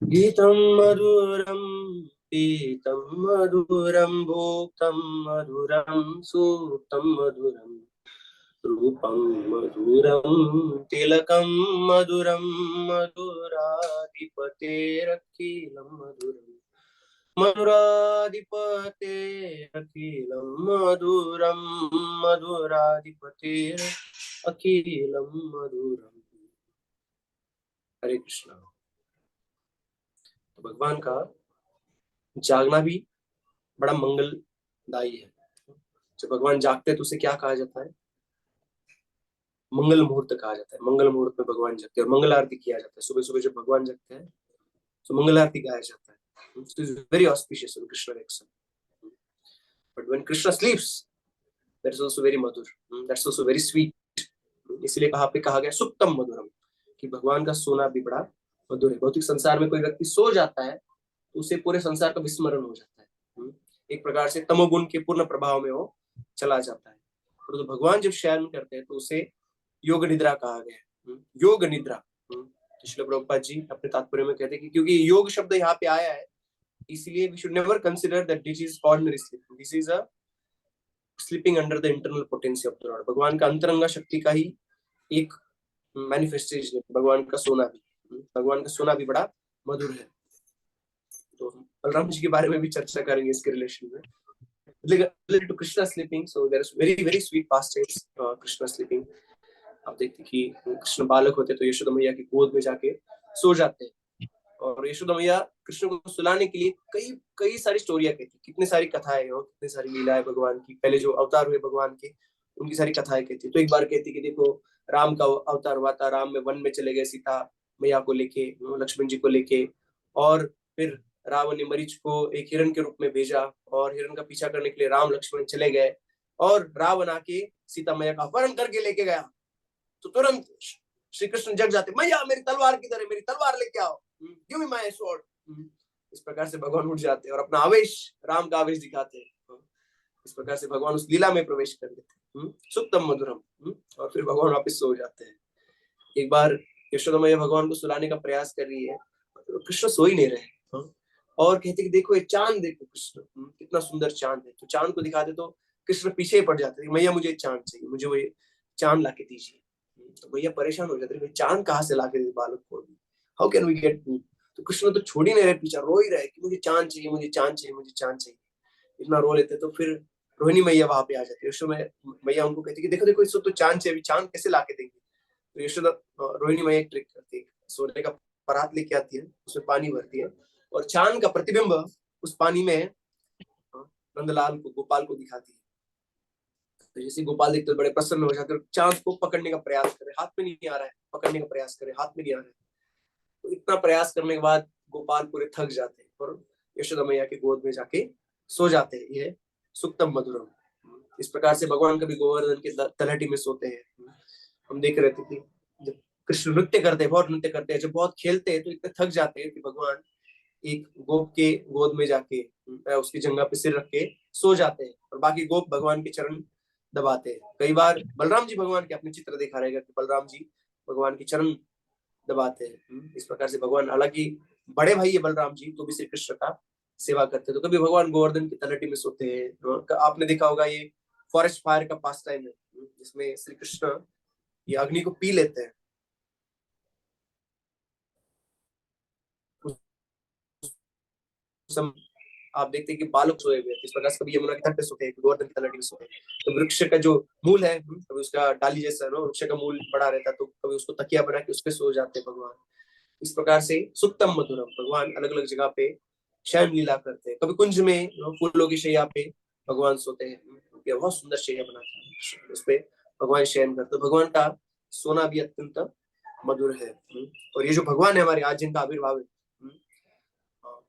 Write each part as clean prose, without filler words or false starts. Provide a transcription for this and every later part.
गीतं मधुरं पीतं मधुरं भोक्तं मधुरं सूक्तं मधुरं रूपं मधुरं तिलकं मधुरं मधुराधिपतेरखिलं मधुरं मधुराधिपतेरखिलं मधुरं मधुराधिपतेरखिलं मधुरं। हरे कृष्णा। तो भगवान का जागना भी बड़ा मंगलदायी है। जब भगवान जागते हैं तो उसे क्या कहा जाता है? मंगल मुहूर्त कहा जाता है। मंगल मुहूर्त में भगवान जगते हैं और मंगल आरती किया जाता है। सुबह सुबह जब भगवान जगते हैं तो मंगल आरती गाया जाता है। So it's very auspicious when Krishna wakes up. But when Krishna sleeps, that is also very madhur. That's also very sweet. इसलिए कहा पे कहा गया सुप्तम मधुरम, कि भगवान का सोना भी बड़ा मधुर है। भौतिक संसार में कोई व्यक्ति सो जाता है तो उसे पूरे संसार का विस्मरण हो जाता है। एक प्रकार से तमोगुण के पूर्ण प्रभाव में वो चला जाता है। और तो भगवान जब शयन करते हैं तो उसे योग निद्रा कहा गया है। योग निद्रा। श्रील प्रभुपाद जी अपने तात्पर्य में कहते हैं कि क्योंकि योग शब्द यहाँ पे आया है, इसलिए we should never consider that this is ordinary sleep. This is a sleeping under the internal potency of the Lord. भगवान का अंतरंगा शक्ति का ही एक मैनिफेस्टेशन है भगवान का सोना भी। भगवान का सोना भी बड़ा मधुर है। तो बलराम जी के बारे में भी चर्चा करेंगे इसके रिलेशन में। Related to Krishna sleeping, so there is very sweet pastimes Krishna sleeping. आप देखते कि कृष्ण बालक होते तो यशोदा मैया की गोद में जाके सो जाते हैं और यशोदा मैया कृष्ण को सुलाने के लिए कई कई सारी स्टोरियां कहती, कितनी सारी कथाएं और कितनी सारी लीलाएं भगवान की, पहले जो अवतार हुए भगवान के उनकी सारी कथाएं कहती। तो एक बार कहती कि देखो राम का अवतार हुआ था, राम में वन में चले गए सीता मैया को लेके, लक्ष्मण जी को लेके, और फिर रावण ने मरीच को एक हिरण के रूप में भेजा और हिरण का पीछा करने के लिए राम लक्ष्मण चले गए और रावण आके सीता मैया का अपहरण करके लेके गया। तो तुरंत श्री कृष्ण जग जाते, मैया मेरी तलवार किधर है, मेरी तलवार लेके आओ, गिव मी माय स्वॉर्ड। इस प्रकार से भगवान उठ जाते और अपना आवेश, राम का आवेश दिखाते हैं। इस प्रकार से भगवान उस लीला में प्रवेश कर लेते, सुप्तम मधुरम, और फिर भगवान वापस सो जाते हैं। एक बार यशोदा मैया भगवान को सुलाने का प्रयास कर रही है, कृष्ण सो ही नहीं रहे और कहते कि देखो ये चांद देखो कृष्ण, कितना सुंदर चांद है। तो चांद को दिखाते तो कृष्ण पीछे पड़ जाते, मैया मुझे चांद चाहिए, मुझे वो चांद ला के दीजिए। तो भैया परेशान हो जाते, चांद कहाँ से ला के दे बालक को, हाउ कैन वी गेट। तो कृष्ण तो छोड़ ही नहीं रहे, पीछा रो ही रहे कि मुझे चांद चाहिए, मुझे चांद चाहिए, मुझे चांद चाहिए। इतना रो लेते तो फिर रोहिणी मैया वहां पे आ जाती है। यशोदा मैया उनको कहती कि देखो देखो इसको तो चांद चाहिए, अभी चांद कैसे ला के देंगे। तो यशोदा रोहिणी मैया एक ट्रिक करती है, सोने का परात लेके आती है, उसमें पानी भरती है और चांद का प्रतिबिंब उस पानी में नंदलाल को, गोपाल को दिखाती है। तो जैसे गोपाल देखते तो बड़े प्रसन्न हो जाते, चांद को पकड़ने का प्रयास करे, हाथ में नहीं आ रहा है, पकड़ने का प्रयास करे, हाथ में नहीं आ रहा है। तो इतना प्रयास करने के बाद गोपाल पूरे थक जाते हैं और यशोदा मैया की गोद में जाके सो जाते हैं। ये सुक्तम मधुरम। इस प्रकार से भगवान कभी गोवर्धन के तलहटी में सोते हैं। हम देख रहे थे कि जब कृष्ण नृत्य करते हैं, बहुत नृत्य करते हैं, जब बहुत खेलते हैं तो इतने थक जाते हैं कि भगवान एक गोप के गोद में जाके उसकी जंघा पे सिर रख के सो जाते हैं और बाकी गोप भगवान के चरण दबाते हैं। कई बार बलराम जी भगवान के, अपने चित्र देखा रहेगा कि बलराम जी भगवान के चरण दबाते हैं। इस प्रकार से भगवान, हालांकि बड़े भाई है बलराम जी, तो भी श्री कृष्ण का सेवा करते हैं। तो कभी भगवान गोवर्धन की तलहटी में सोते हैं। आपने देखा होगा ये फॉरेस्ट फायर का पास टाइम है, जिसमें श्री कृष्ण ये अग्नि को पी लेते हैं। आप देखते हैं कि बालक सोए हुए, इस प्रकार से कभी यमुना के तट पे सोते हैं, गोवर्धन की तलहटी में सोते हैं। तो वृक्ष का जो मूल है, कभी उसका डाली जैसा ना, वृक्ष का मूल बड़ा रहता है, तो कभी उसको तकिया बना के उस पे सो जाते हैं भगवान। इस प्रकार से सुप्तम मधुरम, भगवान अलग अलग जगह पे शयन लीला करते हैं। कभी कुंज में फूलों की शैया पे भगवान सोते हैं, बहुत सुंदर शैया बनाते हैं, उस पे भगवान शयन करते हैं। भगवान का सोना भी अत्यंत मधुर है। और ये जो भगवान है हमारे, आज जिनका आविर्भाव है,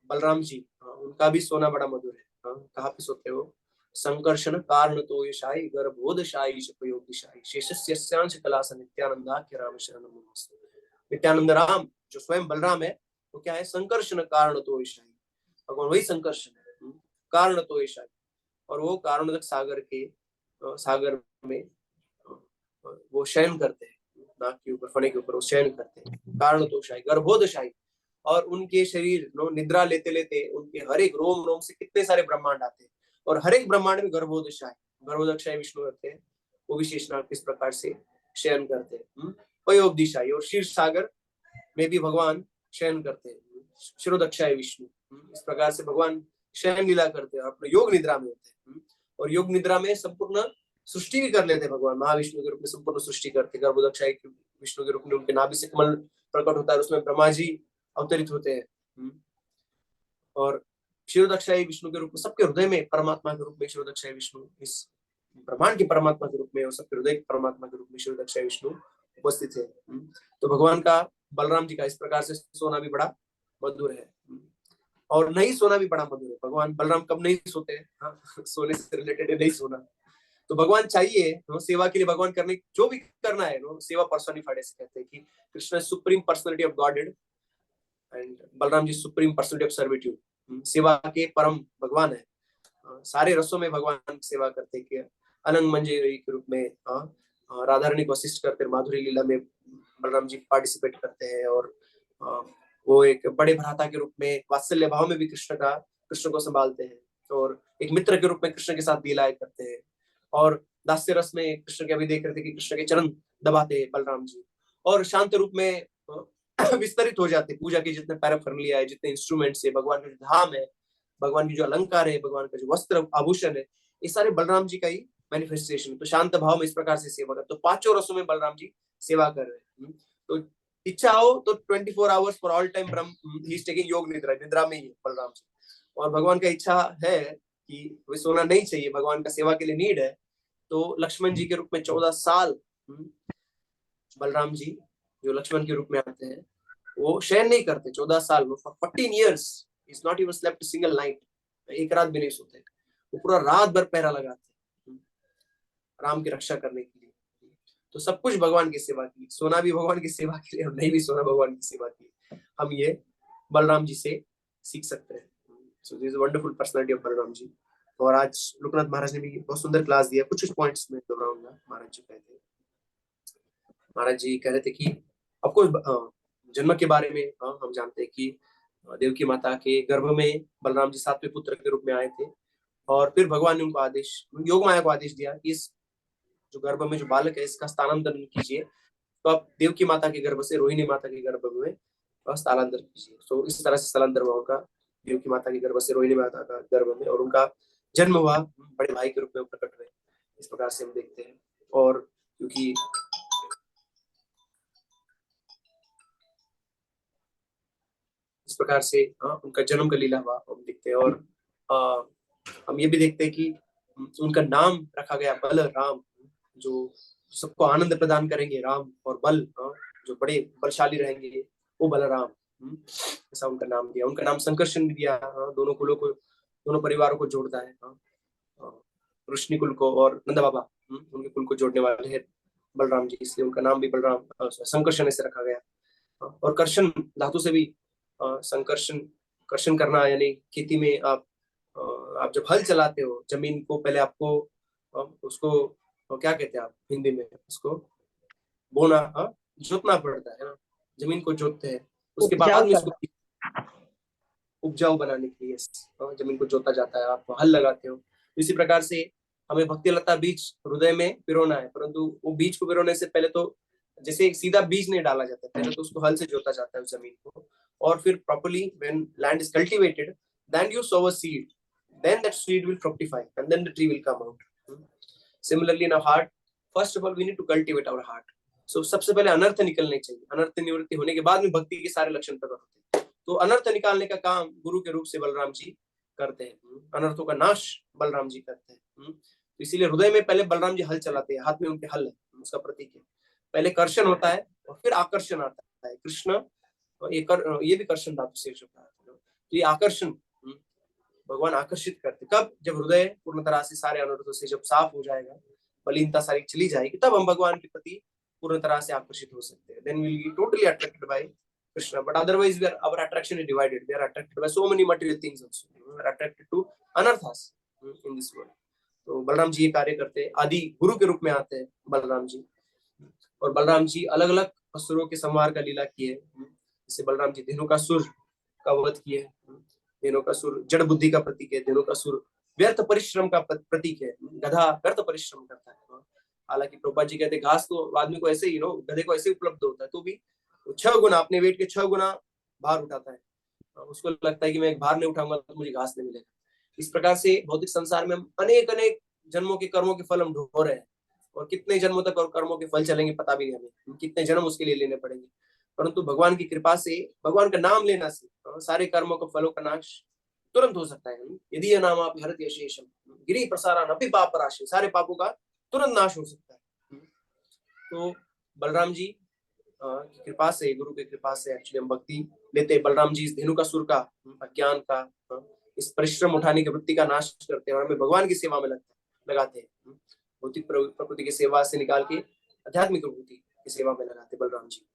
बलराम जी, उनका भी सोना बड़ा मधुर है। कहाँ पे सोते हो? संकर्षण कारण तो ये शाही गर्भोद शाही शपयोग शाही शेषस्यांश कलास नित्यानंदाख्य राम शरण। नित्यानंद राम जो स्वयं बलराम है, वो क्या है? संकर्षण कारण तो ये शाही, भगवान वही संकर्षण है, कारण तो ये शाही। और वो कारणोदक सागर के सागर में वो शयन करते हैं, नाक के ऊपर, फने के ऊपर वो शयन करते हैं। कारण तो शाही, गर्भोद शाही, और उनके शरीर निद्रा लेते लेते उनके हर एक रोम रोम से कितने सारे ब्रह्मांड आते हैं, और हर एक ब्रह्मांड में गर्भोदशाई विष्णु रहते हैं। वो भी शेषनाग किस प्रकार से शयन करते हैं। पयोपदिशाई और शीर्ष सागर में भी भगवान शयन करते हैं। शिरोदक्षाय विष्णु, इस प्रकार से भगवान शयन लीला करते हैं, अपने योग निद्रा में होते हैं। और योग निद्रा में संपूर्ण सृष्टि भी कर लेते हैं भगवान, महाविष्णु के रूप में संपूर्ण सृष्टि करते हैं। गर्भोदक्षाय विष्णु के रूप में उनके नाभि से कमल प्रकट होता है, उसमें ब्रह्मा जी अवतरित होते हैं। और क्षीरोदक्षाई विष्णु के रूप में सबके हृदय में परमात्मा के रूप में क्षीरोदक्षाई विष्णु, इस ब्रह्मांड के परमात्मा के रूप में और सबके हृदय के परमात्मा के रूप में क्षीरोदक्षाई विष्णु उपस्थित है। तो भगवान का, बलराम जी का इस प्रकार से सोना भी बड़ा मधुर है, और नहीं सोना भी बड़ा मधुर है। भगवान बलराम कब नहीं सोते हैं? हाँ, सोने से रिलेटेड है नहीं सोना। तो भगवान चाहिए सेवा के लिए, भगवान करने जो भी करना है सेवा पर्सोनिफाइड ऐसे कहते हैं कि Krishna supreme personality of Godhead and Balaram ji supreme personality of servitude. सेवा के परम भगवान है, सारे रसों में भगवान सेवा करते कि अनंग मंजरी के रूप में राधा रानी को असिस्ट करते हैं, माधुरी लीला में बलराम जी पार्टिसिपेट करते हैं, और वो एक बड़े भ्राता के रूप में वात्सल्य भाव में भी कृष्ण को संभालते हैं, और एक मित्र के रूप में कृष्ण के साथ लीलाएं करते हैं, और दास्य रस में कृष्ण के अभी देख रहे थे कि कृष्ण के चरण दबाते हैं बलराम जी, और शांत रूप में विस्तरित हो जाते, पूजा के जितने पैराफर्नलिया है, जितने इंस्ट्रूमेंट्स है, भगवान का जो धाम है, भगवान की जो अलंकार है, भगवान का जो वस्त्र आभूषण है, ये सारे बलराम जी का ही मैनिफेस्टेशन। तो शांत भाव में इस प्रकार से सेवा कर, तो पांचों रसों में बलराम जी सेवा कर रहे हैं। तो इच्छा हो तो 24 hours for all time he is taking योग निद्रा में ही बलराम जी। और भगवान का इच्छा है कि वे सोना नहीं चाहिए, भगवान का सेवा के लिए नीड है, तो लक्ष्मण जी के रूप में 14 साल बलराम जी जो लक्ष्मण के रूप में आते हैं वो शयन नहीं करते 14 साल में, 14 years is not even slept single night, एक रात भी नहीं सोते, वो पूरा रात भर पहरा लगाते हैं राम की रक्षा करने के लिए। तो सब कुछ भगवान की सेवा की, सोना भी भगवान की सेवा के लिए और नहीं भी सोना भगवान की सेवा की, हम ये बलराम जी से सीख सकते हैं। So this is wonderful personality of Balram ji. और आज लोकनाथ महाराज ने भी बहुत सुंदर क्लास दिया, कुछ पॉइंट्स में दोहराऊंगा। महाराज जी कह रहे थे कि आपको जन्म के बारे में हम जानते हैं कि देवकी माता के गर्भ में बलराम जी 7वें पुत्र के रूप में आए थे, और फिर भगवान ने उनको आदेश, योग माया को आदेश दिया कि इस जो गर्भ में जो बालक है इसका स्थानांतरण कीजिए, तो आप देवकी माता के गर्भ से रोहिणी माता के गर्भ में स्थानांतर कीजिए। तो इस तरह से स्थलांतर हुआ उनका देवकी माता के गर्भ से रोहिणी माता का गर्भ में, और उनका जन्म हुआ बड़े भाई के रूप में प्रकट हुए, इस प्रकार से हम देखते हैं। और क्योंकि इस प्रकार से उनका जन्म का लीला हुआ हम देखते हैं। और हम ये भी देखते हैं कि उनका नाम रखा गया बल राम, जो सबको आनंद प्रदान करेंगे, राम और बल, जो बड़े बलशाली रहेंगे वो बलराम, ऐसा उनका नाम दिया। उनका नाम संकर्षण भी दिया, दोनों कुलों को, दोनों परिवारों को जोड़ता है, ऋषि कुल को और नंद बाबा उनके कुल को जोड़ने वाले हैं बलराम जी, इसलिए उनका नाम भी बलराम संकर्षण से रखा गया। और कर्षण धातु से भी संकर्षण, कर्षण करना, यानी खेती में आप जब हल चलाते हो जमीन को, पहले आपको उसको क्या कहते हैं आप हिंदी में, उसको बोना, जोतना पड़ता है ना, जमीन को जोतते हैं, उसके बाद में इसको उपजाऊ बनाने के लिए जमीन को जोता जाता है, आप हल लगाते हो। इसी प्रकार से हमें भक्ति लता बीज हृदय में पिरोना है, परंतु वो बीज को पिरोने से पहले तो जैसे सीधा बीज नहीं डाला जाता, पहले तो उसको हल से जोता जाता है उस जमीन को, और फिर properly when land is cultivated then you sow a seed, then that seed will fructify and then the tree will come out. Similarly in our heart, first of all we need to cultivate our heart. So सबसे पहले अनर्थ निकलने चाहिए, अनर्थ निवृत्ति होने के बाद में भक्ति के सारे लक्षण प्रकट होते हैं। तो अनर्थ निकालने का काम गुरु के रूप से बलराम जी करते हैं, अनर्थों का नाश बलराम जी करते हैं। तो इसीलिए हृदय में पहले बलराम जी हल चलाते हैं, हाथ में उनके हल है, उसका प्रतीक है। पहले कर्षण होता है और फिर आकर्षण आता है, कृष्ण ये भी कर्षण धातु से जुड़ा है। तो ये आकर्षण भगवान आकर्षित करते कब, जब हृदय पूर्ण तरह से सारे अनर्थों से जब साफ हो जाएगा, मलिनता सारी चली जाएगी, तब हम भगवान के प्रति पूर्ण तरह से आकर्षित हो सकते हैं। Then we'll be totally attracted by Krishna. But otherwise, our attraction is divided. We are attracted by so many material things also. We are attracted to anarthas in this world. तो बलराम जी ये कार्य करते हैं, आदि गुरु के रूप में आते हैं बलराम जी। और बलराम जी अलग अलग असुरों के संहार का लीला किए, जैसे बलराम जी धेनुकासुर का वध किए। धेनुकासुर जड़ बुद्धि का प्रतीक है, धेनुकासुर व्यर्थ परिश्रम का प्रतीक है। गधा व्यर्थ परिश्रम करता है। हालांकि प्रभुपाद जी कहते हैं घास तो आदमी को ऐसे ही गधे को ऐसे उपलब्ध होता है, तो भी 6 गुना अपने वेट के 6 गुना भार उठाता है। उसको लगता है कि मैं एक भार नहीं उठाऊंगा तो मुझे घास नहीं मिलेगा। इस प्रकार से भौतिक संसार में हम अनेक अनेक जन्मों के कर्मों के फल हम ढो रहे हैं, और कितने जन्मों तक और कर्मों के फल चलेंगे पता भी नहीं हमें, कितने जन्म उसके लिए लेने पड़ेंगे। परंतु भगवान की कृपा से, भगवान का नाम लेना से सारे कर्मों का फलों का नाश तुरंत हो सकता है। यदि यह नाम आप हरत यशेषम गिरी प्रसारण अपि पाप राशि, सारे पापों का तुरंत नाश हो सकता है। तो बलराम जी की कृपा से, गुरु की कृपा से एक्चुअली हम भक्ति लेते हैं। बलराम जी इस धेनुकासुर का, अज्ञान का, इस परिश्रम उठाने की वृत्ति का नाश करते हैं और हमें भगवान की सेवा में लगाते हैं। भौतिक प्रकृति की सेवा से निकाल के आध्यात्मिक प्रकृति की सेवा में लगाते बलराम जी।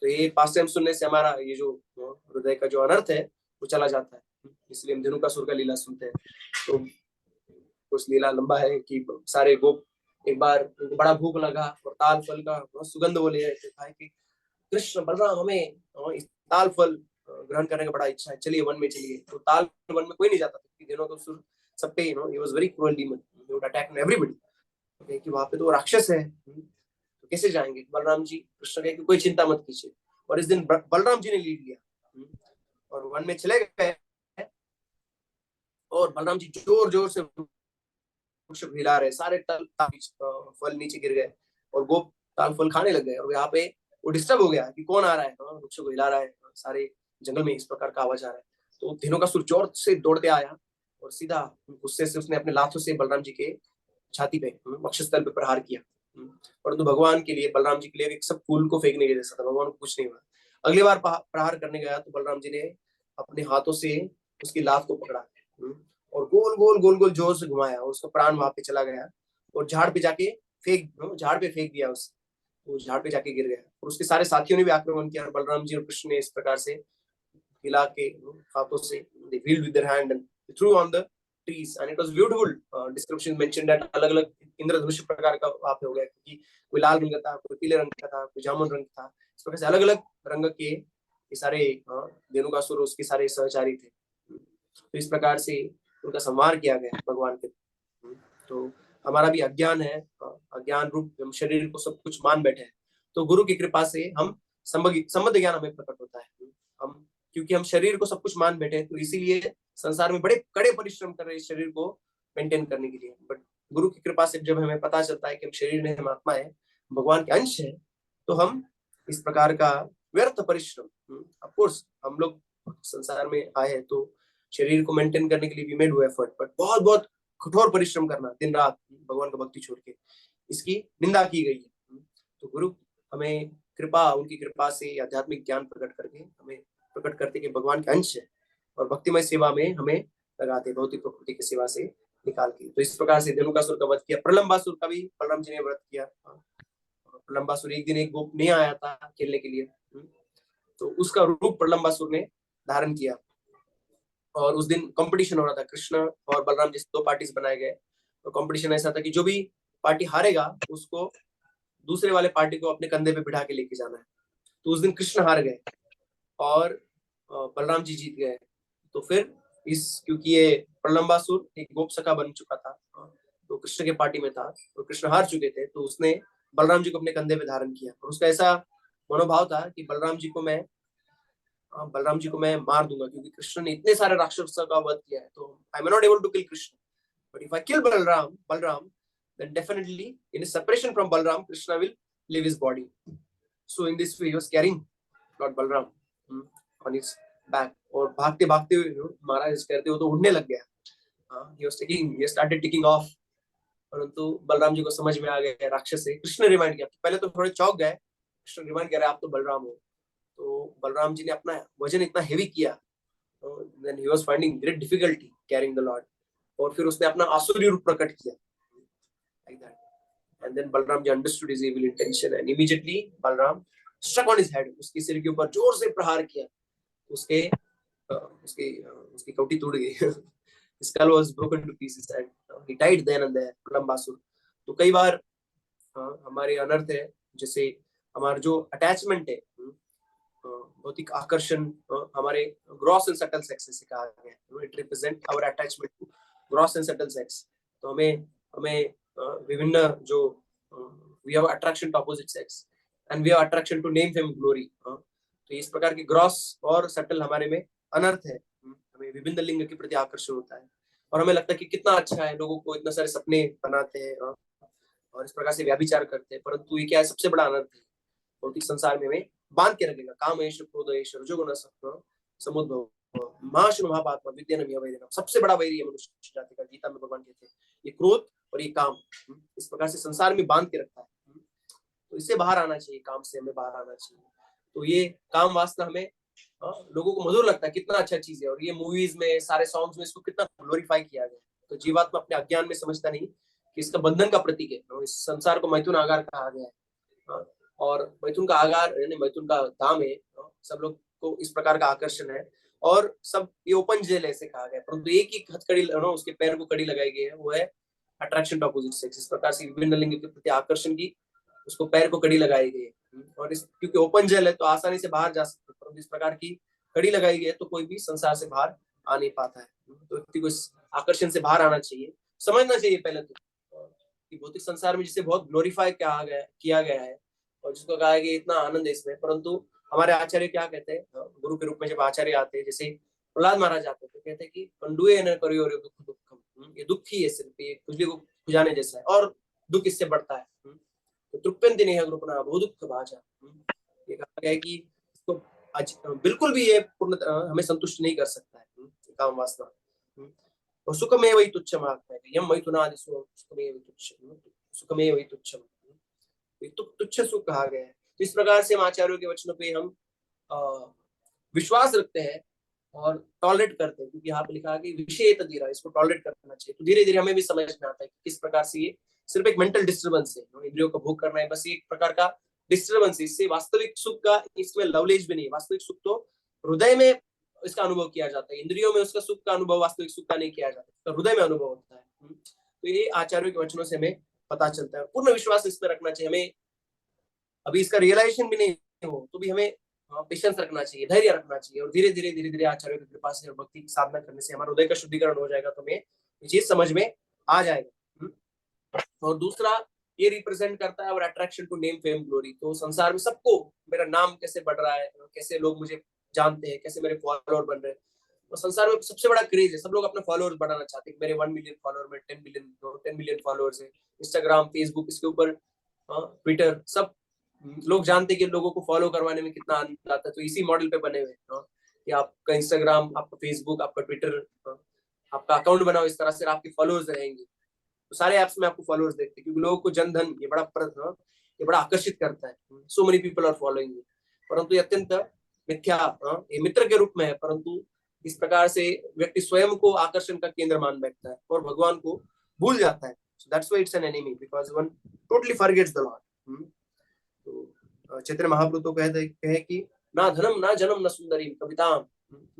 तो ये पास्ट टाइम सुनने से हमारा ये जो हृदय का जो अनर्थ है वो चला जाता है, इसलिए हम धेनुकासुर का लीला सुनते हैं। तो कुछ लीला लंबा है कि सारे गोप एक बार बड़ा भूख लगा और ताल फल का सुगंध वो ले रहे थे, कहा कि कृष्ण बलराम हमें इस ताल फल ग्रहण करने का बड़ा इच्छा है, चलिए वन में चलिए। तो ताल वन में कोई नहीं जाता था, धेनुकासुर सब पे he was very cruel demon, he would attack everybody. कि वहां पे तो राक्षस है, तो कैसे जाएंगे। बलराम जी कृष्ण कहे कि कोई चिंता मत कीजिए, और इस दिन बलराम जी ने लीड लिया और वन में चले गए। और बलराम जी जोर जोर से वृक्ष हिला रहे, सारे फल नीचे गिर गए और गोप ताल फल खाने लग गए। और यहाँ पे वो डिस्टर्ब हो गया कि कौन आ रहा है, वृक्ष को हिला रहा है, सारे जंगल में इस प्रकार का आवाज आ रहा है। तो धेनुकासुर जोर से दौड़ते आया और सीधा गुस्से से उसने अपने लाथों से बलराम जी के छाती पे, वक्षस्थल पे प्रहार किया। परंतु भगवान के लिए, बलराम जी के लिए एक सब फूल को फेंकने के जैसा था, भगवान को कुछ नहीं हुआ। अगली बार प्रहार करने गया तो बलराम जी ने अपने हाथों से उसकी लात को पकड़ा और गोल गोल गोल गोल जोर से घुमाया और उसका प्राण वहां पे चला गया और झाड़ पे जाके झाड़ पे फेंक दिया उसे। वो झाड़ पे जाके गिर गया और उसके सारे साथियों ने भी आक्रमण किया और बलराम जी और कृष्ण ने इस प्रकार से हिला के हाथों से they wheeled with their hand and threw on the trees and it was beautiful description mentioned that अलग अलग इंद्रधनुष प्रकार का वहां पे हो गया, क्योंकि कोई लाल रंग का था, कोई पीले रंग का था, कोई जामुन रंग था। इस प्रकार से अलग अलग रंग के ये सारे धेनुकासुर उसके सारे सहचारी थे। तो इस प्रकार से उनका संहार किया गया भगवान के। तो हमारा भी अज्ञान है, अज्ञान रूप हम शरीर को सब कुछ मान बैठे हैं। तो गुरु की कृपा से हम संबद्ध ज्ञान हमें प्रकट होता है। हम क्योंकि हम शरीर को सब कुछ मान बैठे हैं, तो इसीलिए संसार में बड़े कड़े परिश्रम कर रहे हैं इस शरीर को मेंटेन करने के लिए। बट गुरु की कृपा से जब हमें पता चलता है कि हम शरीर नहीं, हम आत्मा है, भगवान के अंश है, तो हम इस प्रकार का व्यर्थ परिश्रम, ऑफ कोर्स हम लोग संसार में आए हैं तो शरीर को मेंटेन करने के लिए भी मेड हुआ एफर्ट, बट बहुत बहुत कठोर परिश्रम करना दिन रात भगवान का भक्ति छोड़ के, इसकी निंदा की गई है। तो गुरु हमें कृपा, उनकी कृपा से आध्यात्मिक ज्ञान प्रकट करके हमें प्रकट करते कि भगवान के अंश है और भक्तिमय सेवा में हमें लगाते, भौतिक प्रकृति की सेवा से निकाल के। तो इस प्रकार से धेनुकासुर का वध किया। प्रलंबासुर का भी बलराम जी ने व्रत किया। प्रलंबासुर एक दिन एक गोप नहीं आया था खेलने के लिए, तो उसका रूप प्रलंबासुर ने धारण किया और उस दिन कंपटीशन हो रहा था। कृष्ण और बलराम जी दो पार्टीज बनाए गए और कंपटीशन ऐसा था कि जो भी पार्टी हारेगा उसको दूसरे वाले पार्टी को अपने कंधे पे बिठा के लेके जाना है। तो उस दिन कृष्ण हार गए और बलराम जी जीत गए। तो फिर क्योंकि ये प्रलंबासुर एक गोप सखा बन चुका था, तो कृष्ण के पार्टी में था, तो कृष्ण हार चुके थे, तो उसने बलराम जी को अपने कंधे पे धारण किया और उसका ऐसा मनोभाव था कि बलराम जी को मैं मार दूंगा, क्योंकि कृष्ण ने इतने सारे राक्षसों का वध किया है, तो I am not able to kill Krishna, but if I kill Balaram then definitely in his separation from Balram, Krishna will leave his body. So in this way he was carrying Lord Balram on his back और भागते भागते महाराज करते हो तो उड़ने लग गया। he started taking off, परंतु बलराम जी को समझ में आ गया राक्षस है। कृष्ण रिमाइंड किया, पहले तो थोड़े चौंक गए, कृष्ण रिमाइंड कर रहे आप तो बलराम हो। तो बलराम जी ने अपना वजन इतना हेवी किया, then he was finding great difficulty carrying the Lord, और फिर उसने अपना आसुरी रूप प्रकट किया like that. And then Balram ji understood his evil intention and immediately Balram struck on his head, उसके सिर के ऊपर जोर से प्रहार किया, उसकी कवटी टूट गई। His skull was broken to pieces and he died then and there, Pralambasura. तो कई बार हमारे अनर्थ है, जैसे हमारा जो अटैचमेंट है भौतिक आकर्षण हमारे ग्रॉस एंड सटल सेक्स से कहा गया है, it represent our attachment to gross and subtle sex. तो हमें विभिन्न जो we have attraction to opposite sex and we have attraction to name fame glory. तो इस प्रकार की ग्रॉस और सटल हमारे में अनर्थ है। हमें विभिन्न लिंग के प्रति आकर्षण होता है और हमें लगता है कि कितना अच्छा है, लोगों को इतना सारे सपने बनाते हैं और इस प्रकार से व्याभिचार करते हैं, परंतु ये क्या है, सबसे बड़ा अनर्थ है। भौतिक संसार में हमें बांध के रखेगा। काम ऐश क्रोध ऐश रजोगुण समुद्भव महाशु महापात्मा विद्यानम वैरिणम। सबसे बड़ा वैरी है मनुष्य जाति का, गीता में भगवान कहते हैं, ये क्रोध और ये काम इस प्रकार से संसार में बांध के रखता है। तो इससे बाहर आना चाहिए, काम से हमें बाहर आना चाहिए। तो ये काम वासना हमें लोगों को मधुर लगता है, कितना अच्छा चीज है, और ये मूवीज में सारे सॉन्ग्स में इसको कितना ग्लोरीफाई किया गया। तो जीवात्मा अपने अज्ञान में समझता नहीं कि इसका बंधन का प्रतीक है। इस संसार को मैथुन आगार कहा गया है और मैथुन का आगार यानी मैथुन का धाम है। सब लोग को इस प्रकार का आकर्षण है और सब ये ओपन जेल ऐसे कहा गया, परंतु एक ही हथकड़ी उसके पैर को कड़ी लगाई गई है, वो है अट्रैक्शन टू अपोजिट सेक्स। इस प्रकार से विभिन्न लिंग के प्रति आकर्षण की उसको पैर को कड़ी लगाई गई है और इस क्योंकि ओपन जेल है तो आसानी से बाहर जा सकते हैं, परंतु इस प्रकार की कड़ी लगाई गई है तो कोई भी संसार से बाहर आ नहीं पाता है। तो व्यक्ति को इस आकर्षण से बाहर आना चाहिए, समझना चाहिए पहले तो कि भौतिक संसार में जिसे बहुत ग्लोरीफाई किया गया है और जिसको कहा है कि इतना आनंद है इसमें, परंतु हमारे आचार्य क्या कहते हैं, गुरु के रूप में जब आचार्य आते हैं, जैसे प्रहलाद महाराज आते हैं, तो कहते हैं कि कंडुए न करियो रे दुख दुखम, ये दुख ही है, सिर्फ ये खुजली को खुजाने जैसा है और दुख इससे बढ़ता है। तो तृप्यंति नेह ग्रुपना बहु दुख भाजा, ये कहा गया है कि इसको बिल्कुल भी ये पूर्ण हमें संतुष्ट नहीं कर सकता है काम वासना। और सुखमेव हि तुच्छम आत्मा, यम मैथुनादि सुखमेव तुच्छम, सुखमेव हि तुच्छम, तुच्छ सुख कहा गया है। तो इस प्रकार से हम आचार्यों के वचनों पे हम विश्वास रखते हैं और टॉलरेट करते हैं, क्योंकि यहाँ पे लिखा है कि विषय तदीरा, इसको टॉलरेट करना चाहिए। तो धीरे धीरे हमें भी समझ में आता है कि किस प्रकार से ये सिर्फ एक मेंटल डिस्टर्बेंस है, इंद्रियों का भोग करना है, बस एक प्रकार का डिस्टर्बेंस है। इससे वास्तविक सुख का इसमें लवलेज भी नहीं, वास्तविक सुख तो हृदय में इसका अनुभव किया जाता है, इंद्रियों में उसका सुख का अनुभव वास्तविक सुख का नहीं किया जाता, तो हृदय में अनुभव होता है। तो ये आचार्यों के वचनों से हमें पता चलता है। पूर्ण विश्वास इस पर रखना चाहिए हमें। अभी इसका रियलाइजेशन भी नहीं हो तो भी हमें पेशेंस रखना चाहिए, धैर्य रखना चाहिए, और धीरे धीरे आचार्यों की कृपा से और भक्ति की साधना करने से हमारे हृदय का शुद्धिकरण हो जाएगा, तो हमें ये चीज समझ में आ जाएगा। और दूसरा ये रिप्रेजेंट करता है और attraction to name fame glory. तो संसार में सबको मेरा नाम कैसे बढ़ रहा है, कैसे लोग मुझे जानते हैं, कैसे मेरे फॉलोअर बन रहे हैं। तो संसार में सबसे बड़ा क्रेज है, सब लोग अपने फॉलोअर्स बढ़ाना चाहते हैं। मेरे 1 मिलियन फॉलोअर में 10 मिलियन फॉलोअर्स है। इंस्टाग्राम, फेसबुक, इसके ऊपर ट्विटर, सब लोग जानते हैं कि लोगों को फॉलो करवाने में कितना आनंद आता है। तो इसी मॉडल पे बने हुए कि आपका इंस्टाग्राम, आपका फेसबुक, आपका ट्विटर, आपका अकाउंट बनाओ इस तरह से आपके फॉलोअर्स रहेंगे। तो सारे ऐप्स में आपको फॉलोअर्स देखते हैं, क्योंकि लोगों को जनधन ये बड़ा आकर्षित करता है। So many people are following you, परंतु ये अत्यंत मिथ्या, ये मित्र के रूप में है, परंतु इस प्रकार से व्यक्ति स्वयं को आकर्षण का केंद्र मान बैठता है और भगवान को भूल जाता है। So that's why it's an enemy, because one totally forgets the Lord. तो चैतन्य महाप्रभु तो कहे कि ना धनम ना जन्म न सुंदरी कविताम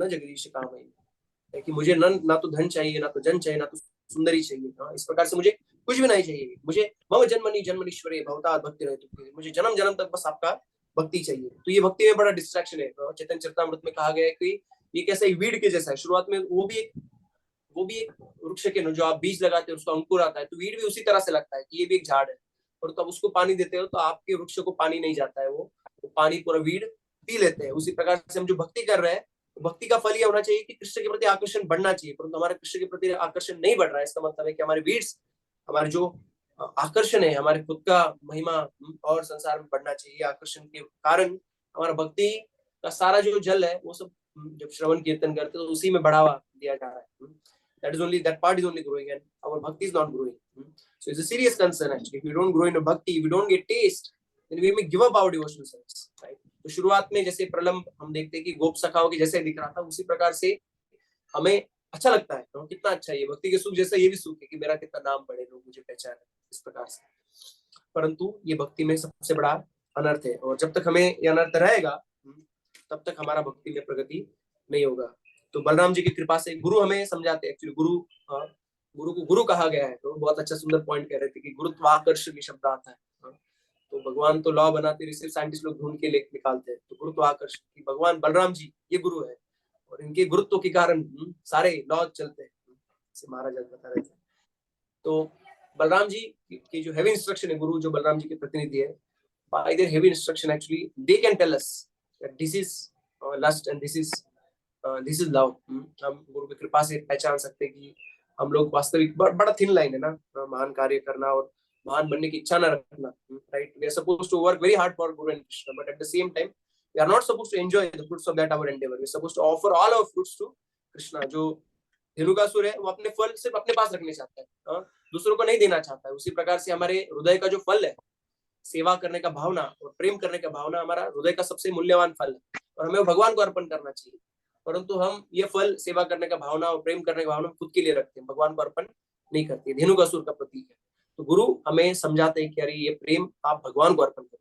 न जगदीश कामयी, कि मुझे ना तो धन चाहिए, ना तो जन चाहिए, ना तो सुंदरी चाहिए। इस प्रकार से मुझे कुछ भी नहीं चाहिए। मुझे मम जन्मनि जन्मनीश्वरे भवता भक्ति रहे, मुझे जन्म जन्म तक बस आपका भक्ति चाहिए। तो ये भक्ति में बड़ा डिस्ट्रैक्शन है। चैतन्य चरितामृत में कहा गया है कि ये कैसा वीड के जैसा है। शुरुआत में वो भी एक वृक्ष के जो आप बीज लगाते हो उसका अंकुर आता है, तो वीड भी उसी तरह से लगता है कि ये भी एक झाड़ है, और तब उसको पानी देते हो तो आपके वृक्ष को पानी नहीं जाता है, वो पानी पूरा वीड पी लेते हैं। उसी प्रकार से हम जो भक्ति कर रहे हैं, भक्ति का फल ये होना चाहिए कि कृष्ण के प्रति आकर्षण बढ़ना चाहिए, परंतु हमारे कृष्ण के प्रति आकर्षण नहीं बढ़ रहा है। इसका मतलब है कि हमारे वीड्स, हमारे जो आकर्षण है, हमारे खुद का महिमा और संसार में बढ़ना चाहिए। आकर्षण के कारण हमारा भक्ति का सारा जो जल है वो सब जब श्रवण कीर्तन करते हैं तो उसी में बढ़ावा दिया जा रहा है। that part is only growing and our bhakti is not growing. So it's a serious concern actually. If we don't grow in bhakti, if we don't get taste, then we may give up our devotional service, right? तो शुरुआत में जैसे प्रलंब हम देखते हैं कि गोप सखाओं के जैसे दिख रहा था, उसी प्रकार से हमें अच्छा लगता है, तो कितना अच्छा है ये भक्ति के सुख जैसा ये भी सुख है कि मेरा कितना नाम बढ़े, लोग मुझे पहचाने, इस प्रकार से। परंतु ये भक्ति में सबसे बड़ा अनर्थ है, और जब तक हमें ये अनर्थ रहेगा तब तक हमारा भक्ति में प्रगति नहीं होगा। तो बलराम जी की कृपा से गुरु हमें समझाते हैं। एक्चुअली गुरु को गुरु कहा गया है, तो बहुत अच्छा सुंदर पॉइंट कह रहे थे कि गुरुत्वाकर्षण शब्द आता है। तो भगवान तो लॉ बनाते, सिर्फ साइंटिस्ट लोग ढूंढ के निकालते हैं। तो गुरुत्वाकर्षण की भगवान बलराम जी ये गुरु है, और इनके गुरुत्व के कारण सारे लॉ चलते हैं, जैसे महाराज बता रहे थे। तो बलराम जी की जो हेवी इंस्ट्रक्शन है, गुरु जो बलराम जी के प्रतिनिधि है, by their heavy instruction actually they can tell us that this is lust and this is love। हम गुरु की कृपा से पहचान सकते हैं कि हम लोग वास्तविक, बड़ा थिन लाइन है ना, महान कार्य करना और महान बनने की इच्छा न रखना, right. We are supposed to work very hard for guru and Krishna, but at the same time we are not supposed to enjoy the fruits of that our endeavour. We are supposed to offer all our fruits to Krishna. जो धेनुकासुर है वो अपने फल सिर्फ अपने पास रखने चाहता है, दूसरों को नहीं देना चाहता है। उसी प्रकार से हमारे हृदय का जो फल है, सेवा करने का भावना और प्रेम करने का भावना, हमारा हृदय का सबसे मूल्यवान फल है, और हमें भगवान को अर्पण करना चाहिए। परंतु हम ये फल, सेवा करने का भावना और प्रेम करने का भावना खुद के लिए रखते हैं, भगवान को अर्पण नहीं करते। धेनुकासुर का प्रतीक है। तो गुरु हमें समझाते हैं कि अरे ये प्रेम आप भगवान को अर्पण करो,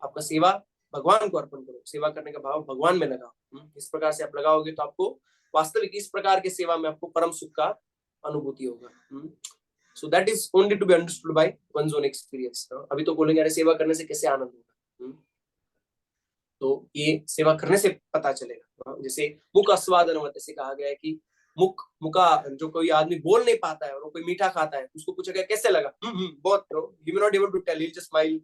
आपका सेवा भगवान को अर्पण करो, सेवा करने का भाव भगवान में लगाओ। इस प्रकार से आप लगाओगे तो आपको वास्तविक इस प्रकार की सेवा में आपको परम सुख का अनुभूति होगा। So that is only to be understood by one's own experience। अभी तो बोलेंगे अरे सेवा करने से कैसे आनंद होगा, तो ये सेवा करने से पता चलेगा। जैसे मुख आस्वादन होता है, जैसे कहा गया है कि मुका, जो कोई आदमी बोल नहीं पाता है और वो कोई मीठा खाता है, उसको पूछा गया कैसे लगा, बहुत, he may not able to tell, he'll just smile।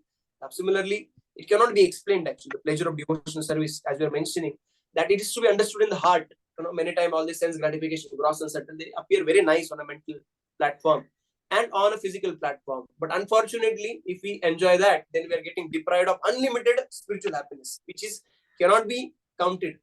Similarly, it cannot be explained actually, the pleasure of devotional service, as we are mentioning, that it is to be understood in the heart। Many times all the sense gratification, gross and subtle, they appear very nice on a mental platform and on a physical platform, but unfortunately if we enjoy that, then we are getting deprived of unlimited spiritual happiness, which is cannot be counted।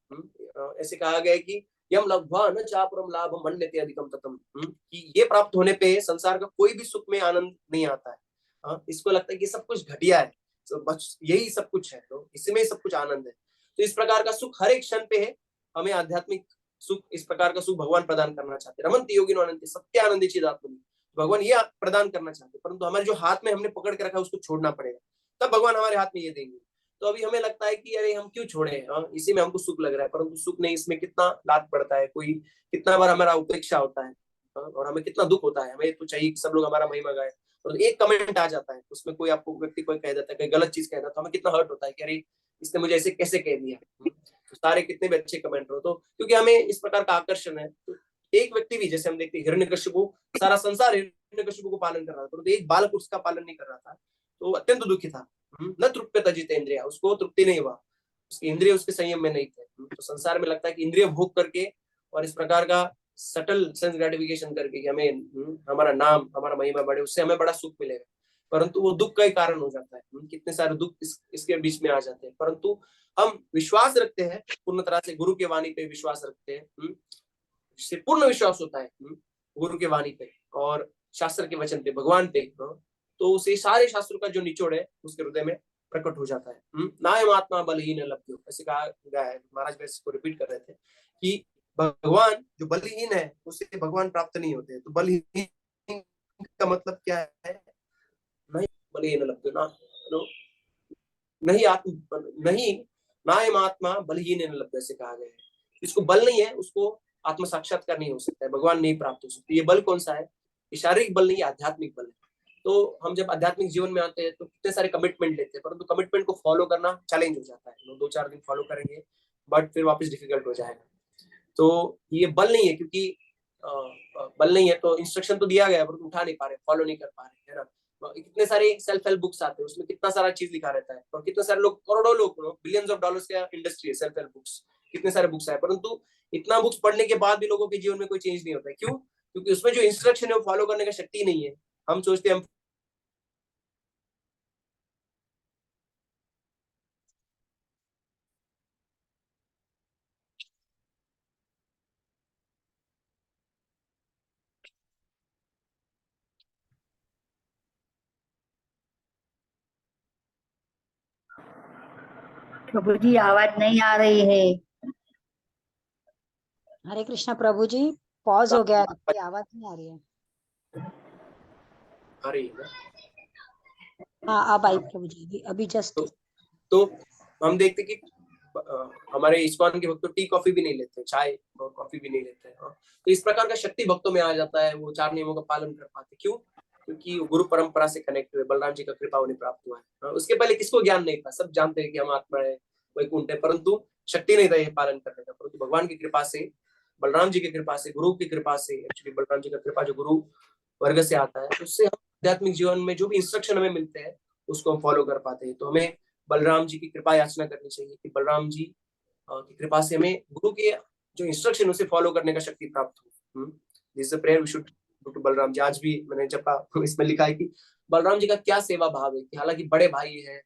ऐसे कहा गया है कि यम लब्ध्वा न चापरम लाभम मन्यते अधिकम ततम, कि ये प्राप्त होने पे संसार का कोई भी सुख में आनंद नहीं आता है। इसको लगता है कि सब कुछ घटिया है, तो बस यही सब कुछ है, तो इसमें सब कुछ आनंद है। तो इस प्रकार का सुख हर एक क्षण पे है। हमें आध्यात्मिक सुख, इस प्रकार का सुख भगवान प्रदान करना चाहते हैं। रमन्ति योगिनो अनन्ति सत्य आनंदी चिदात्मनि, भगवान ये प्रदान करना चाहते हैं, परंतु हमारे जो हाथ में हमने पकड़ के रखा है उसको छोड़ना पड़ेगा, तब भगवान हमारे हाथ में ये देंगे। तो अभी हमें लगता है कि अरे हम क्यों छोड़े, इसी में हमको सुख लग रहा है, परंतु सुख नहीं, इसमें कितना लात पड़ता है, कोई कितना बार हमारा उपेक्षा होता है, और हमें कितना दुख होता है। हमें तो चाहिए कि सब लोग हमारा महिमा गाए, और एक कमेंट आ जाता है उसमें, कोई आपको व्यक्ति कोई कह देता है, कोई गलत चीज कह देता है, तो हमें कितना हर्ट होता है कि अरे इसने मुझे ऐसे कैसे कह दिया। तो सारे कितने भी अच्छे कमेंट हो, तो क्योंकि हमें इस प्रकार का आकर्षण है। तो एक व्यक्ति भी, जैसे हम देखते हैं हिरण्यकशिपु, सारा संसार हिरण्यकशिपु को पालन कर रहा था, परंतु एक बालक उसका पालन नहीं कर रहा था, तो अत्यंत दुखी था। न तृप्यता जित इंद्रिया, उसको तृप्ति नहीं हुआ, उसकी इंद्रिय उसके संयम में नहीं थे। तो संसार में लगता है कि इंद्रिय भोग करके और इस प्रकार का सटल सेंस ग्रेटिफिकेशन करके कि हमें हमारा नाम, हमारा महिमा बढ़े, उससे हमें बड़ा सुख मिलेगा, परंतु वो दुख का ही कारण हो जाता है। कितने सारे दुख इसके बीच में आ जाते हैं। परंतु हम विश्वास रखते हैं पूर्ण तरह से, गुरु के वाणी पे विश्वास रखते हैं, पूर्ण विश्वास होता है गुरु के वाणी पे और शास्त्र के वचन पे, भगवान पे, तो उसे सारे शास्त्रों का जो निचोड़ है उसके हृदय में प्रकट हो जाता है। नायम आत्मा बलहीन लभ्यो, ऐसे कहा गया है, महाराज वैसे इसको रिपीट कर रहे थे कि भगवान जो बलहीन है उसे भगवान प्राप्त नहीं होते। तो बलहीन का मतलब क्या है, नहीं बलहीन लभ्यो ना, नहीं आत्मा, नहीं नायम आत्मा बलहीन लभ्यो, ऐसे कहा गया है। जिसको बल नहीं है उसको आत्म साक्षात्कार नहीं हो सकता है, भगवान नहीं प्राप्त हो सकती। ये बल कौन सा है, शारीरिक बल नहीं, आध्यात्मिक बल है। तो हम जब आध्यात्मिक जीवन में आते हैं तो कितने सारे कमिटमेंट लेते हैं, परंतु कमिटमेंट को फॉलो करना चैलेंज हो जाता है। 2-4 दिन फॉलो करेंगे बट फिर वापस डिफिकल्ट हो जाएगा। तो ये बल नहीं है, क्योंकि बल नहीं है तो इंस्ट्रक्शन तो दिया गया है परंतु उठा नहीं पा रहे, फॉलो नहीं कर पा रहे, है ना। कितने सारे सेल्फ हेल्प बुक्स आते हैं, उसमें कितना सारा चीज लिखा रहता है, और कितने सारे लोग, करोड़ों लोग, बिलियंस ऑफ डॉलर्स का इंडस्ट्री है सेल्फ हेल्प बुक्स, कितने सारे बुक्स आए, परंतु इतना बुक्स पढ़ने के बाद भी लोगों के जीवन में कोई चेंज नहीं होता है। क्यों? क्योंकि उसमें जो इंस्ट्रक्शन है वो फॉलो करने का शक्ति नहीं है। हम सोचते हैं हम प्रभु जी आवाज नहीं आ रही है। हरे कृष्णा प्रभु जी, पॉज हो गया, आपकी आवाज नहीं आ रही है। आ रही है। हाँ अब आई प्रभु जी, अभी जस्ट। तो हम देखते कि हमारे इस्कॉन के भक्त तो टी कॉफी भी नहीं लेते, चाय और कॉफी भी नहीं लेते। तो इस प्रकार का शक्ति भक्तों में आ जाता है, वो 4 नियमों का पालन कर पाते। क्यों? क्योंकि वो गुरु परंपरा से कनेक्ट हुए, बलराम जी का कृपा उन्हें प्राप्त हुआ है। उसके पहले किसको ज्ञान नहीं था, सब जानते हैं कि हम आत्मा है, वैकुंठ है, परंतु शक्ति नहीं था ये पालन करने का। परंतु भगवान की कृपा से, बलराम जी की कृपा से, गुरु की कृपा से, एक्चुअली बलराम जी का कृपा जो गुरु वर्ग से आता है, उससे हम आध्यात्मिक जीवन में जो भी इंस्ट्रक्शन हमें मिलते हैं उसको हम फॉलो कर पाते हैं। तो हमें बलराम जी की कृपा याचना करनी चाहिए कि बलराम जी की कृपा से हमें गुरु के जो इंस्ट्रक्शन उसे फॉलो करने का शक्ति प्राप्त हो। This is prayer we should do to Balram ji. आज भी मैंने जपा, इसमें लिखा है कि बलराम जी का क्या सेवा भाव है, कि हालांकि बड़े भाई है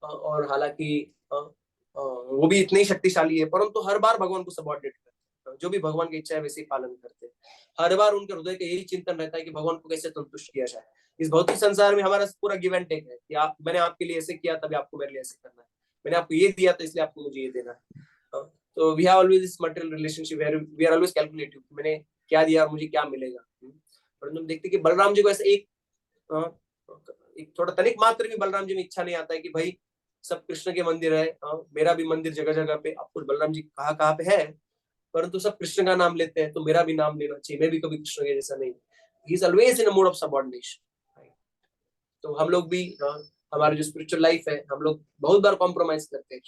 और हालांकि वो भी इतने ही शक्तिशाली है, परंतु हर बार भगवान को सबॉर्डिनेट करते हैं, जो भी भगवान की इच्छा है वैसे ही पालन करते हैं। हर बार उनके हृदय का यही चिंतन रहता है कि भगवान को कैसे संतुष्ट किया जाए। इस भौतिक संसार में हमारा पूरा गिव एंड टेक है कि मैंने आपके लिए ऐसे किया तभी आपको मेरे लिए ऐसे करना है, मैंने आपको ये दिया तो इसलिए आपको मुझे ये देना है। तो we have always this material relationship where we are always calculative, मैंने क्या दिया और मुझे क्या मिलेगा। परंतु हम देखते कि बलराम जी को ऐसा एक थोड़ा तनिक मात्र भी बलराम जी में इच्छा नहीं आता है कि भाई सब कृष्ण के मंदिर है, मेरा भी मंदिर जगह जगह पे, आपको बलराम जी कहाँ पे है, परंतु सब कृष्ण का नाम लेते हैं तो मेरा भी नाम लेना चाहिए, मैं भी कभी कृष्ण के जैसा नहीं। He is always in a mode of subordination. तो हम लोग भी हमारी जो स्पिरिचुअल लाइफ है, हम लोग बहुत बार कॉम्प्रोमाइज करते हैं।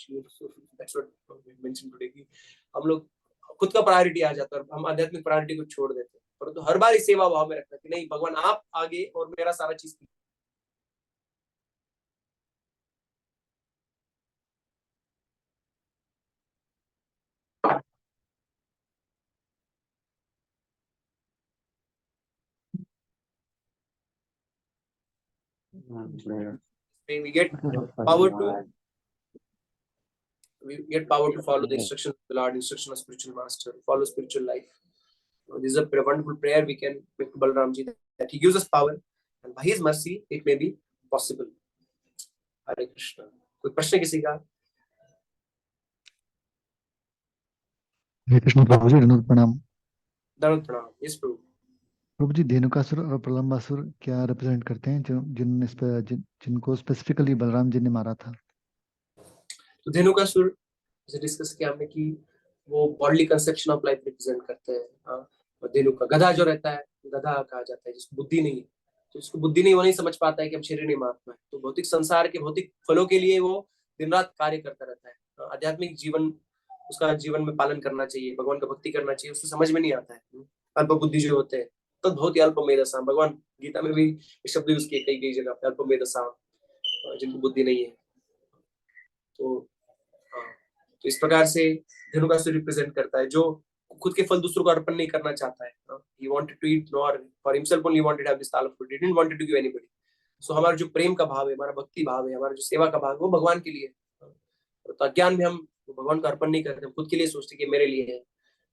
हम लोग खुद का प्रायोरिटी आ जाता है और हम आध्यात्मिक प्रायोरिटी को छोड़ देते हैं, परंतु हर बार इस सेवा भाव में रखना कि नहीं भगवान आप आगे और मेरा सारा चीज। we get power to follow the instruction of the Lord, instruction of spiritual master, follow spiritual life. This is a wonderful prayer we can make to Balaram Ji, that he gives us power and by his mercy it may be possible. Hare Krishna. कोई प्रश्न किसी का? हरे कृष्ण प्रभु जी, धन्यवाद, प्रणाम। धन्यवाद प्रणाम। Yes प्रभु। प्रभु जी, धेनुकासुर और प्रलंबासुर क्या रिप्रेजेंट करते हैं, जिनको स्पेसिफिकली बलराम जी ने मारा था? तो धेनुकासुर जैसे डिस्कस किया हमने कि वो bodily conception of life represent करते हैं। और धेनु का गधा जो रहता है, गधा कहा जाता है जिसको बुद्धि नहीं है, तो जिसको बुद्धि नहीं, वो नहीं समझ पाता है कि हम शरीर नहीं महात्मा है, तो भौतिक संसार के भौतिक फलों के लिए वो दिन रात कार्य करता रहता है। आध्यात्मिक जीवन उसका जीवन में पालन करना चाहिए, भगवान का भक्ति करना चाहिए, उसको समझ में नहीं आता है। अल्प बुद्धि जो होते हैं तो बहुत ही अल्प मेधसा, भगवान गीता में भी शब्द यूज किए कई जगह पे, अल्प मेधसा, जिनको बुद्धि नहीं है। तो इस प्रकार से धेनुकासुर रिप्रेजेंट करता है जो खुद के फल दूसरों को अर्पण नहीं करना चाहता है। He wanted to eat nor for himself only wanted to have this thala fruit. He didn't want to give anybody. So हमारा जो प्रेम का भाव है, हमारा भक्ति भाव है, हमारा जो सेवा का भाव है, वो भगवान के लिए। तो अज्ञान में हम भगवान का अर्पण नहीं करते, हम खुद के लिए सोचते कि मेरे लिए है।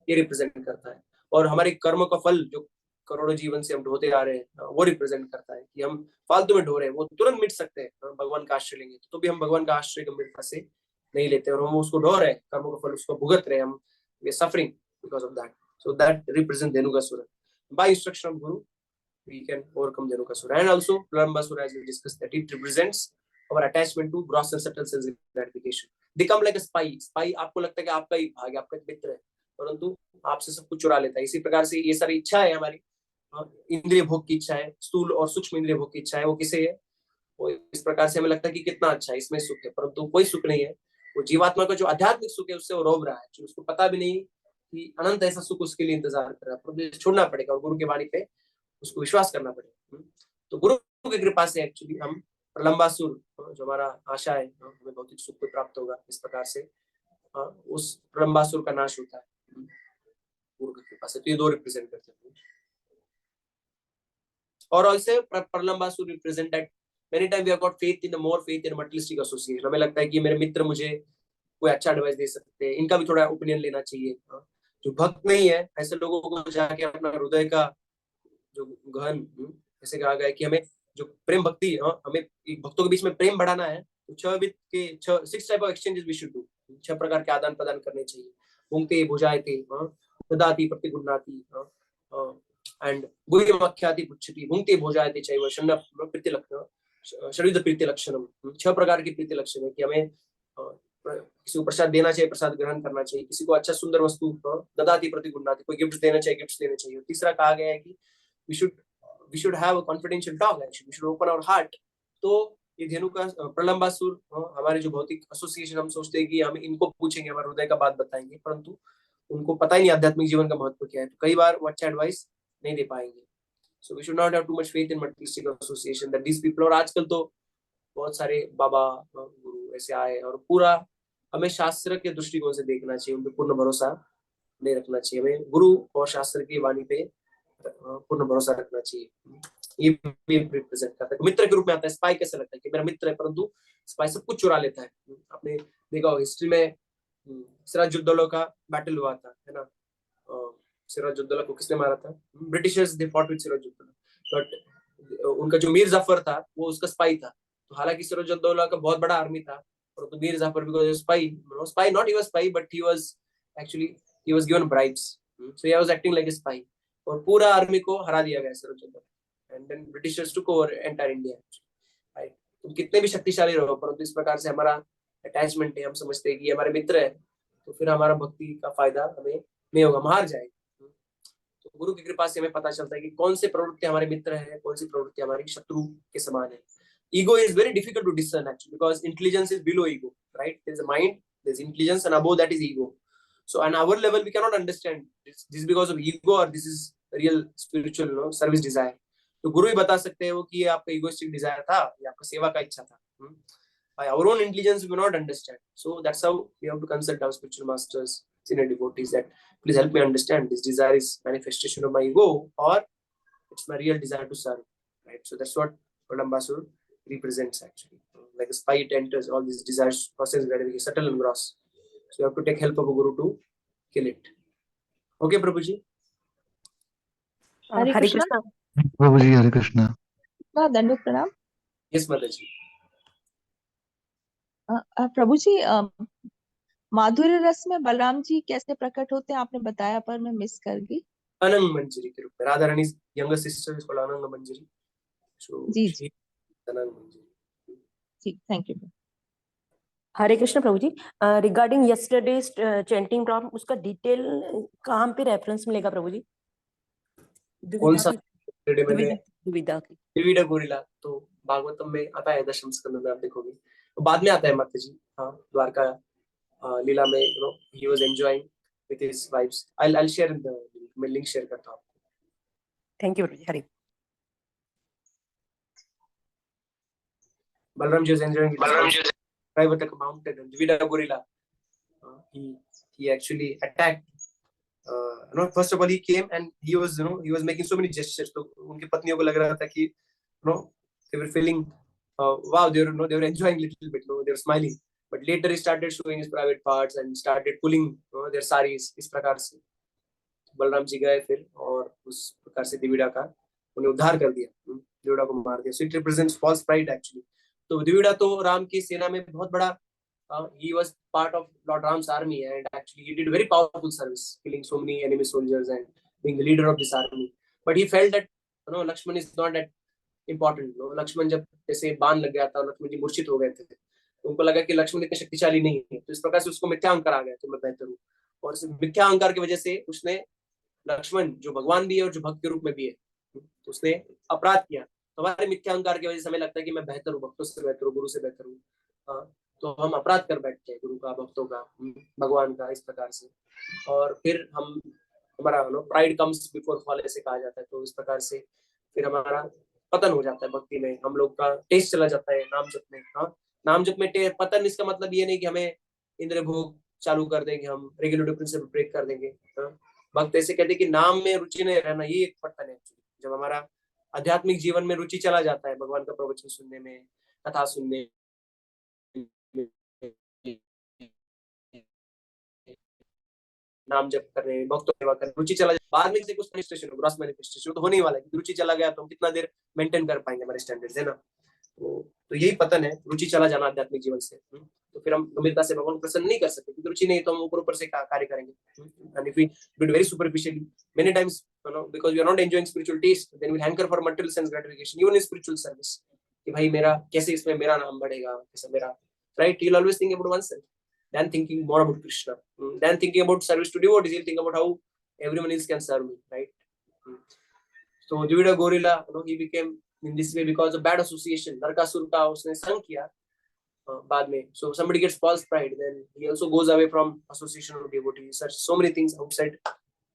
ये रिप्रेजेंट करता है। और हमारे कर्म का फल जो करोड़ों जीवन से हम ढोते आ रहे हैं, वो रिप्रेजेंट करता है कि हम फालतू में ढो रहे हैं, वो तुरंत मिट सकते हैं भगवान का आश्रय लेंगे, तो भी हम भगवान का आश्रय गंभीरता से नहीं लेते और हम उसको ढो रहे हैं, कर्मों का फल उसको भुगत रहे हैं, हम we suffering because of that. So that represent Dhenukasur. By instruction of guru we can overcome Dhenukasura. And also Pralambasura, as we discussed, that it represents our attachment to gross and subtle sense gratification. They come like a spy. Spy आपको लगता है कि आपका ही भाग है, आपका मित्र है, परंतु आपसे सब कुछ चुरा लेता है। इसी प्रकार से ये सारी इच्छा है हमारी, इंद्रिय भोग की इच्छा है, स्थूल और सूक्ष्म इंद्रिय भोग की इच्छा है, वो किसे है? वो इस प्रकार से हमें लगता है कि कितना अच्छा है, इसमें सुख है, परंतु कोई सुख नहीं है। वो जीवात्मा का जो आध्यात्मिक सुख है उससे वो रोक रहा है, जो उसको पता भी नहीं कि अनंत ऐसा सुख उसके लिए इंतजार कर रहा है, परंतु छोड़ना पड़ेगा और गुरु के वाणी पे उसको विश्वास करना पड़ेगा। तो गुरु की कृपा से एक्चुअली हम प्रलंबासुर, जो हमारा आशा है हमें भौतिक सुख को प्राप्त होगा, इस प्रकार से उस प्रलंबासुर का नाश होता है गुरु की कृपा से। तो ये दो रिप्रेजेंट करते हैं। और ऐसे Pralambasur represent that many time we have got faith in the more faith in materialistic association. हमें लगता है कि मेरे मित्र मुझे कोई अच्छा एडवाइस दे सकते हैं, इनका भी थोड़ा ओपिनियन लेना चाहिए। जो भक्त नहीं है ऐसे लोगों को जाके अपना हृदय का जो गहन, जैसे कहा गया कि हमें जो प्रेम भक्ति, हमें भक्तों के बीच में प्रेम बढ़ाना है, तो 6 type of exchanges we should do. 6 प्रकार के आदान प्रदान करने चाहिए। भुंक्ते भुजायते, ददाति प्रतिगुणाति, एंड गुह्यमख्याति पुच्छति, भुंक्ते भुजायते चैव षण्ण प्रीति लक्षण शरीर प्रीति लक्षणम। 6 प्रकार की प्रीति लक्षण है कि हमें किसी को प्रसाद देना चाहिए, प्रसाद ग्रहण करना चाहिए, किसी को अच्छा सुंदर वस्तु ददाति प्रतिगुणाति, कोई गिफ्ट देना चाहिए, गिफ्ट देने चाहिए। तीसरा कहा गया है कि we should we should have a confidential talk actually, we should open our heart. तो ये धेनु का प्रलंबासुर हमारे जो भौतिक एसोसिएशन हम सोचते हैं कि हम इनको पूछेंगे, हमारे हृदय का बात बताएंगे, परंतु उनको पता ही नहीं आध्यात्मिक जीवन का महत्व क्या है, तो कई बार वो अच्छा एडवाइस नहीं दे पाएंगे. So we should not have too much faith in materialistic association that these people. और आजकल तो बहुत सारे बाबा गुरु ऐसे आए और पूरा हमें शास्त्र के दृष्टिकोण से देखना चाहिए, उन पे पूर्ण भरोसा नहीं रखना चाहिए, हमें गुरु और शास्त्र की वाणी पे पूर्ण भरोसा रखना चाहिए. ये भी रिप्रेजेंट करता है, मित्र के रूप में आता है. स्पाई कैसे लगता है कि मेरा मित्र है, परंतु स्पाई सब कुछ चुरा लेता है. आपने देखा होगा हिस्ट्री में सिराजुद्दौला का बैटल हुआ था, है ना. सिराजुद्दौला को किसने मारा था? Britishers they fought with Sirajuddaula, but उनका जो मीर जाफर था वो उसका स्पाई था. तो हालांकि सिराजुद्दौला का बहुत बड़ा आर्मी था, परंतु Mir Jafar because spy not he was spy but he was actually he was given bribes, so he was acting like a spy, और पूरा आर्मी को हरा दिया गया Siraj-ud-Daulah. and then Britishers took over entire India, right? तुम कितने भी शक्तिशाली रहो, परंतु इस प्रकार से हमारा अटैचमेंट है, हम समझते हैं कि हमारे मित्र है, तो फिर हमारा भक्ति का फायदा हमें नहीं होगा, हम हार जाएंगे. तो गुरु की कृपा से हमें पता चलता है कि कौन से प्रवृत्ति हमारे मित्र है, कौन सी प्रवृत्ति हमारी शत्रु के समान है. Ego is very difficult to discern actually, because intelligence is below ego, right? There is a mind, there is intelligence, and above that is ego. So on our level we cannot understand this is because of ego or this is real spiritual service desire. तो गुरु ही बता सकते हैं वो कि ये आपका egoistic desire था या आपका सेवा का इच्छा था. By our own intelligence we cannot understand. So that's how we have to consult our spiritual masters, senior devotees, that please help me understand this desire is manifestation of my ego or it's my real desire to serve, right? So that's what Pralambasur represents actually. Like a spy, it enters all these desires, process very subtle and gross. So you have to take help of a guru to kill it. Okay, Prabhuji. हरे कृष्णा. प्रभु जी हरे कृष्णा. दंडवत प्रणाम. Yes, Mataji. प्रभु जी, माधुर्य रस में बलराम जी कैसे प्रकट होते हैं आपने बताया, पर मैं मिस कर गई. Anang Manjari के रूप में. Radha Rani's younger sister is called Anang Manjari. So ji she is Anang Manjari. Ji, thank you. Hare Krishna Prabhu ji. Regarding yesterday's chanting problem, उसका डिटेल कहाँ पे रेफरेंस मिलेगा प्रभु जी? कौन सा? द्विविधा की. द्विविधा गोरिला तो भागवतम में आता है, दशम स्कंद में आप देखोगे. तो बाद में आता है माताजी. हाँ, द्वारका लीला में he was enjoying with his wives. I'll share in the मैं लिंक शेयर करता हूँ. Thank you Prabhu ji. Hare. Balaram ji was enjoying it. Private mountain and Dvida gorilla. He actually attacked. First of all he came and he was making so many gestures. तो उनकी पत्नियों को लग रहा था कि they were feeling wow, they were enjoying little bit, they were smiling. But later he started showing his private parts and started pulling their saris. इस प्रकार से बलराम जी गए फिर और उस प्रकार से द्विविधा का उन्हें उद्धार कर दिया, द्विविधा को मार दिया. So it represents false pride actually. तो द्विविधा तो राम की सेना में बहुत बड़ा, he was part of Lord Ram's army and actually he did very powerful service, killing so many enemy soldiers and being the leader of this army. But he felt that Lakshman is not that important. Lakshman जब जैसे बाण लग गया था और लक्ष्मण जी मूर्छित हो गए थे, उनको लगा कि लक्ष्मण इतने शक्तिशाली नहीं है, तो इस प्रकार से उसको मिथ्या अहंकार आ गया तो मैं बेहतर हूँ. और इस मिथ्या अहंकार की वजह से उसने लक्ष्मण जो भगवान भी है और जो भक्त के रूप में भी है, तो उसने अपराध किया. हमारे मिथ्या अहंकार की वजह से हमें लगता है कि मैं बेहतर हूँ, भक्तों से बेहतर हूँ, गुरु से बेहतर हूँ, तो हम अपराध कर बैठते हैं गुरु का, भक्तों का, भगवान का, इस प्रकार से. और फिर हम हमारा प्राइड कम्स बिफोर फॉल ऐसे कहा जाता है. तो इस प्रकार से फिर हमारा पतन हो जाता है भक्ति में, हम लोग का टेस्ट चला जाता है नाम जप में. नाम जप में पतन, इसका मतलब ये नहीं कि हमें इंद्र भोग चालू कर देंगे, हम रेगुलेटिव प्रिंसिपल ब्रेक कर देंगे. भक्त ऐसे कहते हैं कि नाम में रुचि नहीं रहना, ये एक पतन है. जब हमारा आध्यात्मिक जीवन में रुचि चला जाता है, भगवान का प्रवचन सुनने में, कथा सुनने में, नाम जप कर रहे हैं, भक्तों सेवा कर, रुचि चला जाए, बाद में से कुछ मैनिफेस्टेशन हो, ग्रॉस मैनिफेस्टेशन तो होने ही वाला है. रुचि चला गया तो हम कितना देर मेंटेन कर पाएंगे हमारे स्टैंडर्ड्स, है ना. तो यही पतन है, रुचि चला जाना आध्यात्मिक जीवन से. तो फिर हम गंभीरता से भगवान प्रसन्न नहीं कर सकते, क्योंकि रुचि नहीं तो हम ऊपर से कार्य करेंगे. And if we do it very superficially many times, because we are not enjoying spiritual taste, then we'll hanker for material sense gratification, even in spiritual service. कि भाई मेरा कैसे इसमें मेरा नाम बढ़ेगा, कैसे मेरा, right? He'll always think about oneself than thinking more about Krishna, than thinking about service to devotees. He'll think about how everyone else can serve me, right? So Divida Gorilla, he became in this way because of bad association. Narkasur का उसने संग किया बाद में. So somebody gets false pride, then he also goes away from association of devotees. Such so many things outside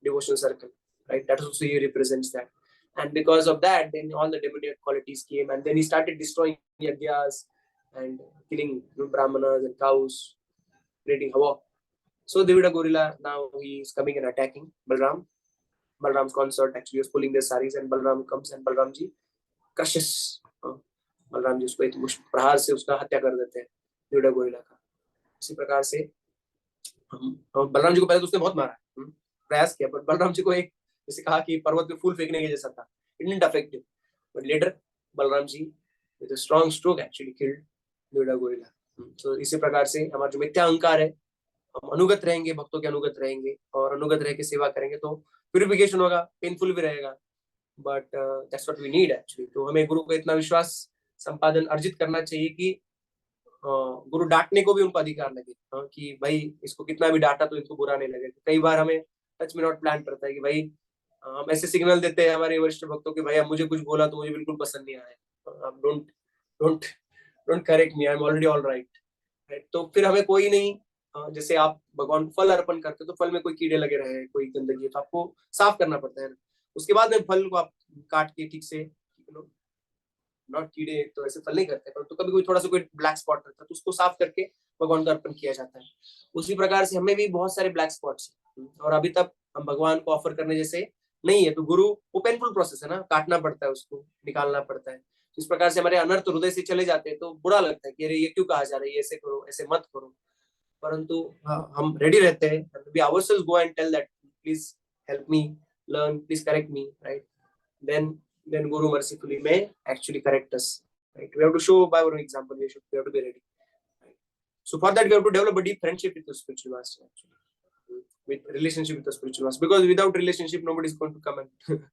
devotional circle, right? That also he represents that. And because of that, then all the demoniac qualities came, and then he started destroying yagyas and killing brahmanas and cows, creating havoc. So Divida Gorilla, now he is coming and attacking Balram. Balram's consort actually was pulling their saris, and Balram comes and Balram ji crushes. Balram ji उसको एक प्रहार से उसका हत्या कर देते हैं दिविडा gorilla का. इसी प्रकार से बलराम जी को पहले तो उसने बहुत मारा, प्रयास किया, पर बलराम जी को एक जैसे कहा कि पर्वत पे फूल फेंकने के जैसा था. It didn't affect him, but later Balram ji with a strong stroke actually killed Dvivida gorilla. तो इसी प्रकार से हमारा जो मिथ्या अहंकार है, हम अनुगत रहेंगे, भक्तों के अनुगत रहेंगे और अनुगत रह के सेवा करेंगे तो प्यूरिफिकेशन होगा, पेनफुल भी रहेगा, but that's what we need actually. तो हमें गुरु का इतना विश्वास संपादन अर्जित करना चाहिए कि गुरु डांटने को भी उनको अधिकार लगे, कि भाई इसको कितना भी डांटा तो इनको बुरा नहीं लगे. कई बार हमें टच में नॉट प्लान पड़ता है कि भाई हम ऐसे सिग्नल देते हैं हमारे वरिष्ठ भक्तों के, भाई अब मुझे कुछ बोला तो मुझे बिल्कुल पसंद नहीं आया, don't correct me, I am already all right. तो फिर हमें कोई नहीं, जैसे आप भगवान फल अर्पण करते तो फल में कोई कीड़े लगे रहे, कोई गंदगी, तो आपको साफ करना पड़ता है ना. उसके बाद में फल को आप काट के ठीक से, नॉट कीड़े तो ऐसे फल नहीं करते, पर तो कभी कोई थोड़ा सा कोई ब्लैक स्पॉट रहता है तो उसको साफ करके भगवान का अर्पण किया जाता है. उसी प्रकार से हमें भी बहुत सारे ब्लैक स्पॉट्स और अभी तक हम भगवान को ऑफर करने जैसे नहीं है. तो गुरु वो पेनफुल प्रोसेस है ना, काटना पड़ता है, उसको निकालना पड़ता है. इस प्रकार से हमारे अनर्थ हृदय से चले जाते हैं तो बुरा लगता है कि अरे ये क्यों कहा जा रहा है, ऐसे करो, ऐसे मत करो. परंतु हम रेडी रहते हैं, we ourselves go and tell that please help me learn, please correct me, right? Then Guru mercifully may actually correct us, right? We have to show by our example. We have to be ready, right? So for that we have to develop a deep friendship with the spiritual master, actually, with relationship with the spiritual master, because without relationship nobody is going to come and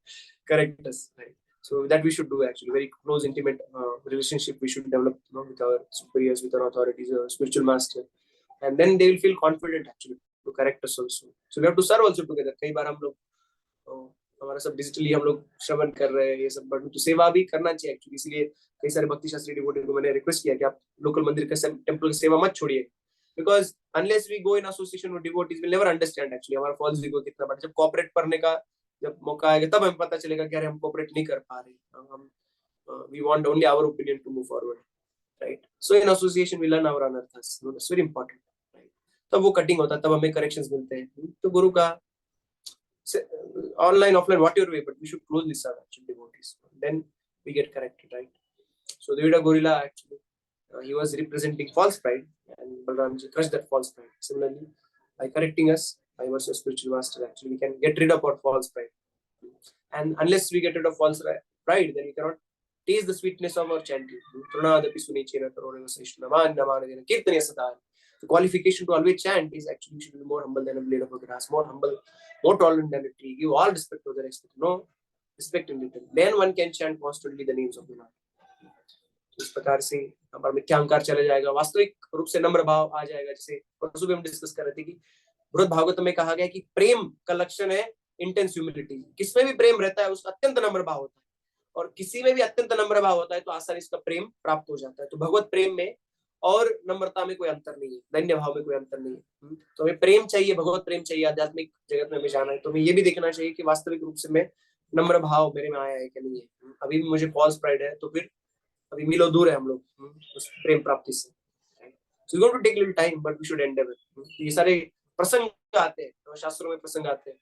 correct us, right? So that we should do actually very close intimate relationship we should develop, with our superiors, with our authorities, our spiritual master, and then they will feel confident actually to correct us also. So we have to serve also together. कई बार हम लोग हमारा सब digitally हम लोग श्रवण कर रहे हैं ये सब, बट तो सेवा भी करना चाहिए एक्चुअली. इसलिए कई सारे भक्ति शास्त्री डिवोटी को मैंने रिक्वेस्ट किया कि आप लोकल मंदिर का टेंपल की सेवा मत छोड़िए, because unless we go in association with devotees will never understand actually हमारा फॉल्स ईगो कितना बड़ा. जब कोऑपरेट करने का जब मौका आएगा तब हमें पता चलेगा कि अरे हम कोऑपरेट नहीं कर पा रहे, हम we want only our opinion to move forward, right? So in association we learn our anarthas, that's very important. तब वो कटिंग होता है, तब हमें करेक्शंस मिलते हैं. तो गुरु का online offline whatever way, but we should closely serve actually devotees, then we get corrected, right? So Divida Gorilla actually he was representing false pride, and Balram ji crushed that false pride. Similarly, by correcting us, by our spiritual master, actually we can get rid of our false pride, and unless we get rid of false pride, then we cannot taste the sweetness of our chanting. Trunadapi sunichena karone vasishna namanadena kirtaniya sada. The qualification to always chant is actually you should be more humble than a blade of a grass, more humble, more tolerant than a tree. Give all respect to the respect, no respect in return. Then one can chant constantly the names of the Lord. इस प्रकार से हमारा मिथ्या अहंकार चला जाएगा, वास्तविक रूप से नम्र भाव आ जाएगा. जैसे परसों भी हम डिस्कस कर रहे थे कि बृहद भागवत में कहा गया कि प्रेम का लक्षण है इंटेंस ह्यूमिलिटी. किसमें भी प्रेम रहता है उसका अत्यंत नम्र भाव होता है, और किसी में भी अत्यंत नम्र भाव होता है तो आसानी इसका प्रेम प्राप्त हो जाता है. तो भगवत प्रेम में और नम्रता में कोई अंतर नहीं है, धन्य भाव में कोई अंतर नहीं है. तो हमें प्रेम चाहिए, भगवत प्रेम चाहिए, आध्यात्मिक जगत में हमें जाना है, तो हमें ये भी देखना चाहिए कि वास्तविक रूप से मैं नम्र भाव मेरे में आया है कि नहीं है. अभी भी मुझे फॉल्स प्राइड है तो फिर अभी मिलो दूर है हम लोग उस प्रेम प्राप्ति से. So you going to take little time, but we should endeavour. ये सारे प्रसंग आते हैं, शास्त्रों में प्रसंग आते हैं.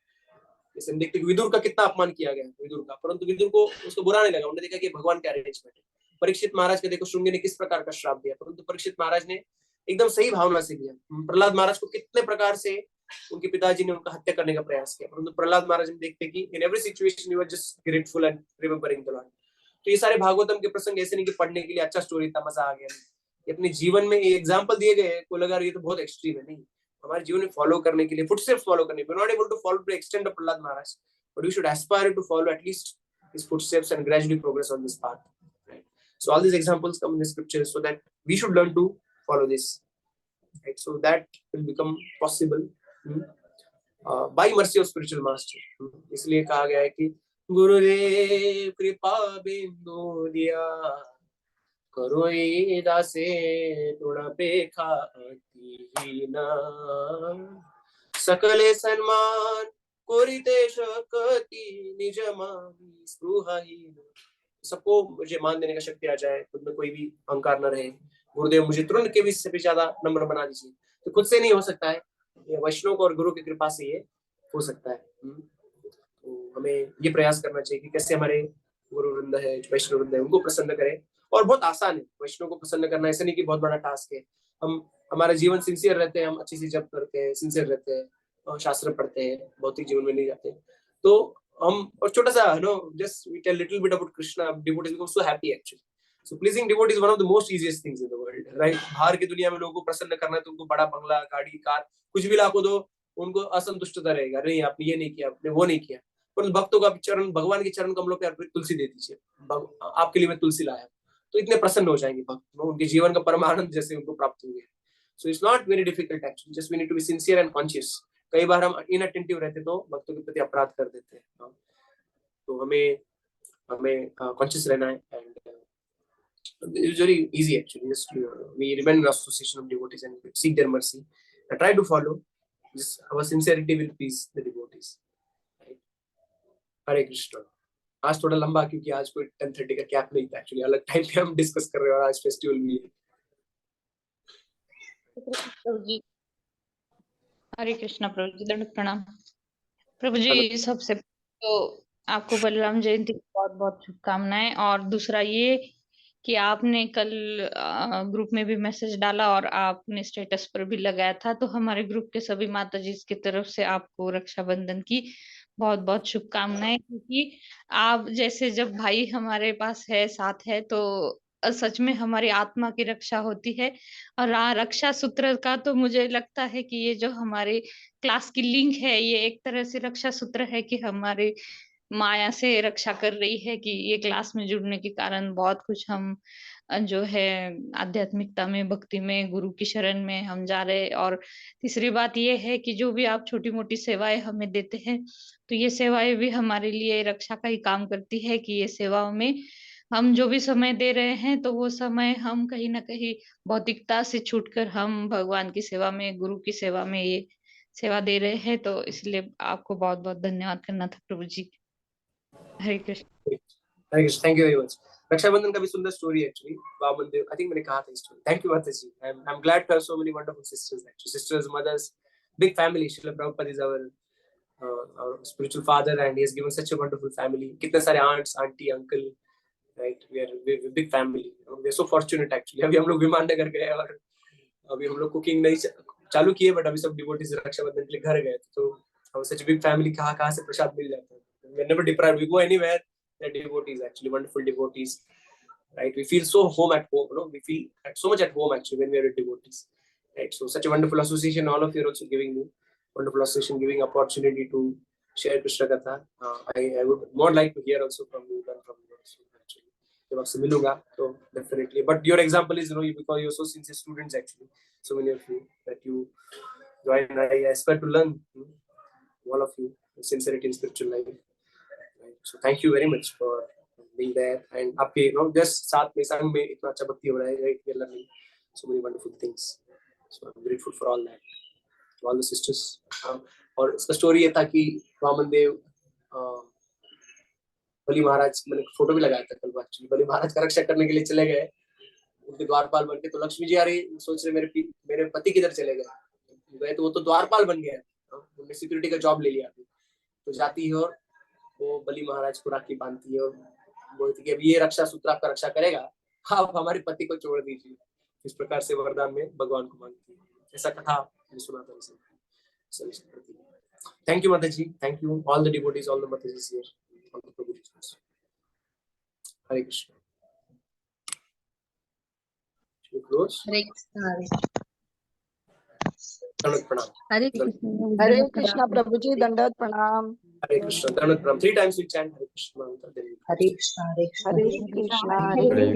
जैसे हम देखते हैं विदुर का कितना अपमान किया गया विदुर का, परंतु विदुर को उसको बुरा नहीं लगा. उन्होंने देखा कि भगवान के अरेंजमेंट है. परीक्षित महाराज के देखो श्रृंगी ने किस प्रकार का श्राप दिया, परंतु परीक्षित महाराज ने एकदम सही भावना से लिया. प्रहलाद महाराज को कितने प्रकार से उनके पिताजी ने उनका हत्या करने का प्रयास किया, परंतु प्रहलाद महाराज ने देखते कि in every situation you are just grateful and remembering the Lord. तो ये सारे भागवतम के प्रसंग ऐसे नहीं कि पढ़ने के लिए अच्छा स्टोरी था, मजा आ गया. ये अपने जीवन में एग्जाम्पल दिए गए, को लगा ये तो बहुत एक्सट्रीम है. नहीं, हमारे जीवन में फॉलो करने के लिए, फुटस्टेप्स फॉलो करने के लिए, not able to follow to extend of Prahlad Maharaj, but you should aspire to follow at least his footsteps and gradually progress on this path. So all these examples come in the scriptures, so that we should learn to follow this, right? So that will become possible by mercy of spiritual master. इसलिए कहा गया है कि गुरुदेव कृपा बिंदु दिया करोई दासे तुणपेखा अतिहीना सकले सन्मान कोरिते शकती निज मानी स्पृहाहीन। सबको मुझे मान देने का शक्ति आ जाए, खुद में कोई भी अहंकार न रहे। गुरुदेव मुझे तृण के भी से ज्यादा नम्र बना दीजिए। तो खुद से नहीं हो सकता है, ये वैष्णव और गुरु की कृपा से ये हो सकता है। तो हमें ये प्रयास करना चाहिए कि कैसे हमारे गुरु वृंद है, वैष्णव वृंद है, उनको प्रसन्न करें। और बहुत आसान है वैष्णव को प्रसन्न करना, ऐसा नहीं कि बहुत बड़ा टास्क है। हम हमारा जीवन सिंसियर रहते हैं, हम अच्छी सी जप करते हैं, सिंसियर रहते हैं, शास्त्र पढ़ते हैं, भौतिक जीवन में नहीं जाते, तो हम और छोटा सा just we tell little bit about Krishna, devotees become so happy actually. So pleasing devotee is one of the most easiest things in the world, right. बाहर की दुनिया में लोगों को प्रसन्न करना है तो उनको बड़ा बंगला, गाड़ी, कार, कुछ भी लाखों दो, उनको असंतुष्टता रहेगा, नहीं आपने ये नहीं किया, आपने वो नहीं किया। पर भक्तों का चरण, भगवान के चरण कमलों पे तुलसी दे दीजिए, आपके लिए मैं तुलसी लाया, तो इतने प्रसन्न हो जाएंगे भक्त, उनके जीवन का परम आनंद जैसे उनको प्राप्त हो गया। So it's not very difficult actually, just we need to be sincere and conscious. कई बार हम इनअटेंटिव रहते तो भक्तों के प्रति अपराध कर देते हैं, तो हमें कॉन्शियस रहना है। And it's very easy actually, just we remain in association of devotees and seek their mercy and try to follow. Just our sincerity will please the devotees, right? हरे कृष्ण। आज थोड़ा लंबा क्योंकि आज कोई 10:30 का कैप नहीं था एक्चुअली, अलग टाइम पे हम डिस्कस कर रहे हैं और आज फेस्टिवल भी है। प्रभु जी, हरे कृष्णा प्रभु जी, दंड प्रणाम प्रभु जी। सबसे तो आपको बलराम जयंती की बहुत बहुत शुभकामनाएं। और दूसरा ये कि आपने कल ग्रुप में भी मैसेज डाला और आपने स्टेटस पर भी लगाया था, तो हमारे ग्रुप के सभी माता जी की तरफ से आपको रक्षाबंधन की बहुत बहुत शुभकामनाएं। क्योंकि आप जैसे जब भाई हमारे पास है, साथ है, तो सच में हमारी आत्मा की रक्षा होती है। और रक्षा सूत्र का तो मुझे लगता है कि ये जो हमारे क्लास की लिंक है, ये एक तरह से रक्षा सूत्र है कि हमारे माया से रक्षा कर रही है। कि ये क्लास में जुड़ने के कारण बहुत कुछ हम जो है आध्यात्मिकता में, भक्ति में, गुरु की शरण में हम जा रहे। और तीसरी बात ये है कि जो भी आप छोटी मोटी सेवाएं हमें देते हैं, तो ये सेवाएं भी हमारे लिए रक्षा का ही काम करती है। कि ये सेवाओं में हम जो भी समय दे रहे हैं, तो वो समय हम कहीं ना कहीं भौतिकता से छूटकर हम भगवान की सेवा में, गुरु की सेवा में ये सेवा दे रहे हैं। तो इसलिए आपको बहुत बहुत धन्यवाद करना था Prabhu ji. Hare Krishna. Hare Krishna, thank you very much. Rakshabandhan का भी सुंदर story actually, Vaman Dev, I think मैंने कहा था story. Thank you Mata ji, I am glad to have so many wonderful sisters actually, sisters, mothers, big family. Srila Prabhupada is our spiritual father and he has given such a wonderful family. कितने सारे aunts, auntie, uncle, right? We are big family. We are so fortunate actually. अभी हम लोग विमान नगर गए और अभी हम लोग कुकिंग नहीं चालू किए, बट अभी सब डिवोटीज रक्षाबंधन के लिए घर गए, तो हम सच बिग फैमिली, कहाँ से प्रसाद मिल जाता है। We are never deprived. We go anywhere. There are devotees actually, wonderful devotees, right? We feel so home at home. We feel so much at home actually when we are with devotees, right? So such a wonderful association. All of you are also giving me wonderful association, giving opportunity to share Krishna Katha. I would more like to hear also from you than from you also, actually. जब आपसे मिलूंगा तो definitely. But your example is, because you're so sincere students actually, so many of you that you join. I aspire to learn, all of you, sincerity in spiritual life. Right? So thank you very much for being there. And आपके just साथ में संग में इतना अच्छा भक्ति हो रहा है, right? We are learning so many wonderful things. So I'm grateful for all that. All the sisters. और इसका स्टोरी ये था कि वामन देव बलि महाराज, मैंने फोटो भी लगाया था कल, एक्चुअली बलि महाराज का रक्षा करने के लिए चले गए उनके द्वारपाल बन के। तो लक्ष्मी जी आ रही, सोच रहे मेरे पति किधर चले गए, तो वो तो द्वारपाल बन गया, उन्होंने सिक्योरिटी का जॉब ले लिया। तो जाती है और वो बलि महाराज को राखी बांधती है और बोलती है कि अब ये रक्षा सूत्र आपका रक्षा करेगा, आप हमारे पति को छोड़ दीजिए। इस प्रकार से वरदान में भगवान को मांगती है। ऐसा कथा सुना था। Thank you Mataji, thank you all the devotees, all the Matajis here, all the Prabhujis. Hare Krishna. Should we close? Hare Krishna. Dandavat pranam. हरे कृष्णा प्रभु जी, दंडवत प्रणाम। Hare Krishna, Dandavat pranam. 3 times we chant Hare Krishna. Hare Krishna, Hare Krishna, Hare Krishna, Hare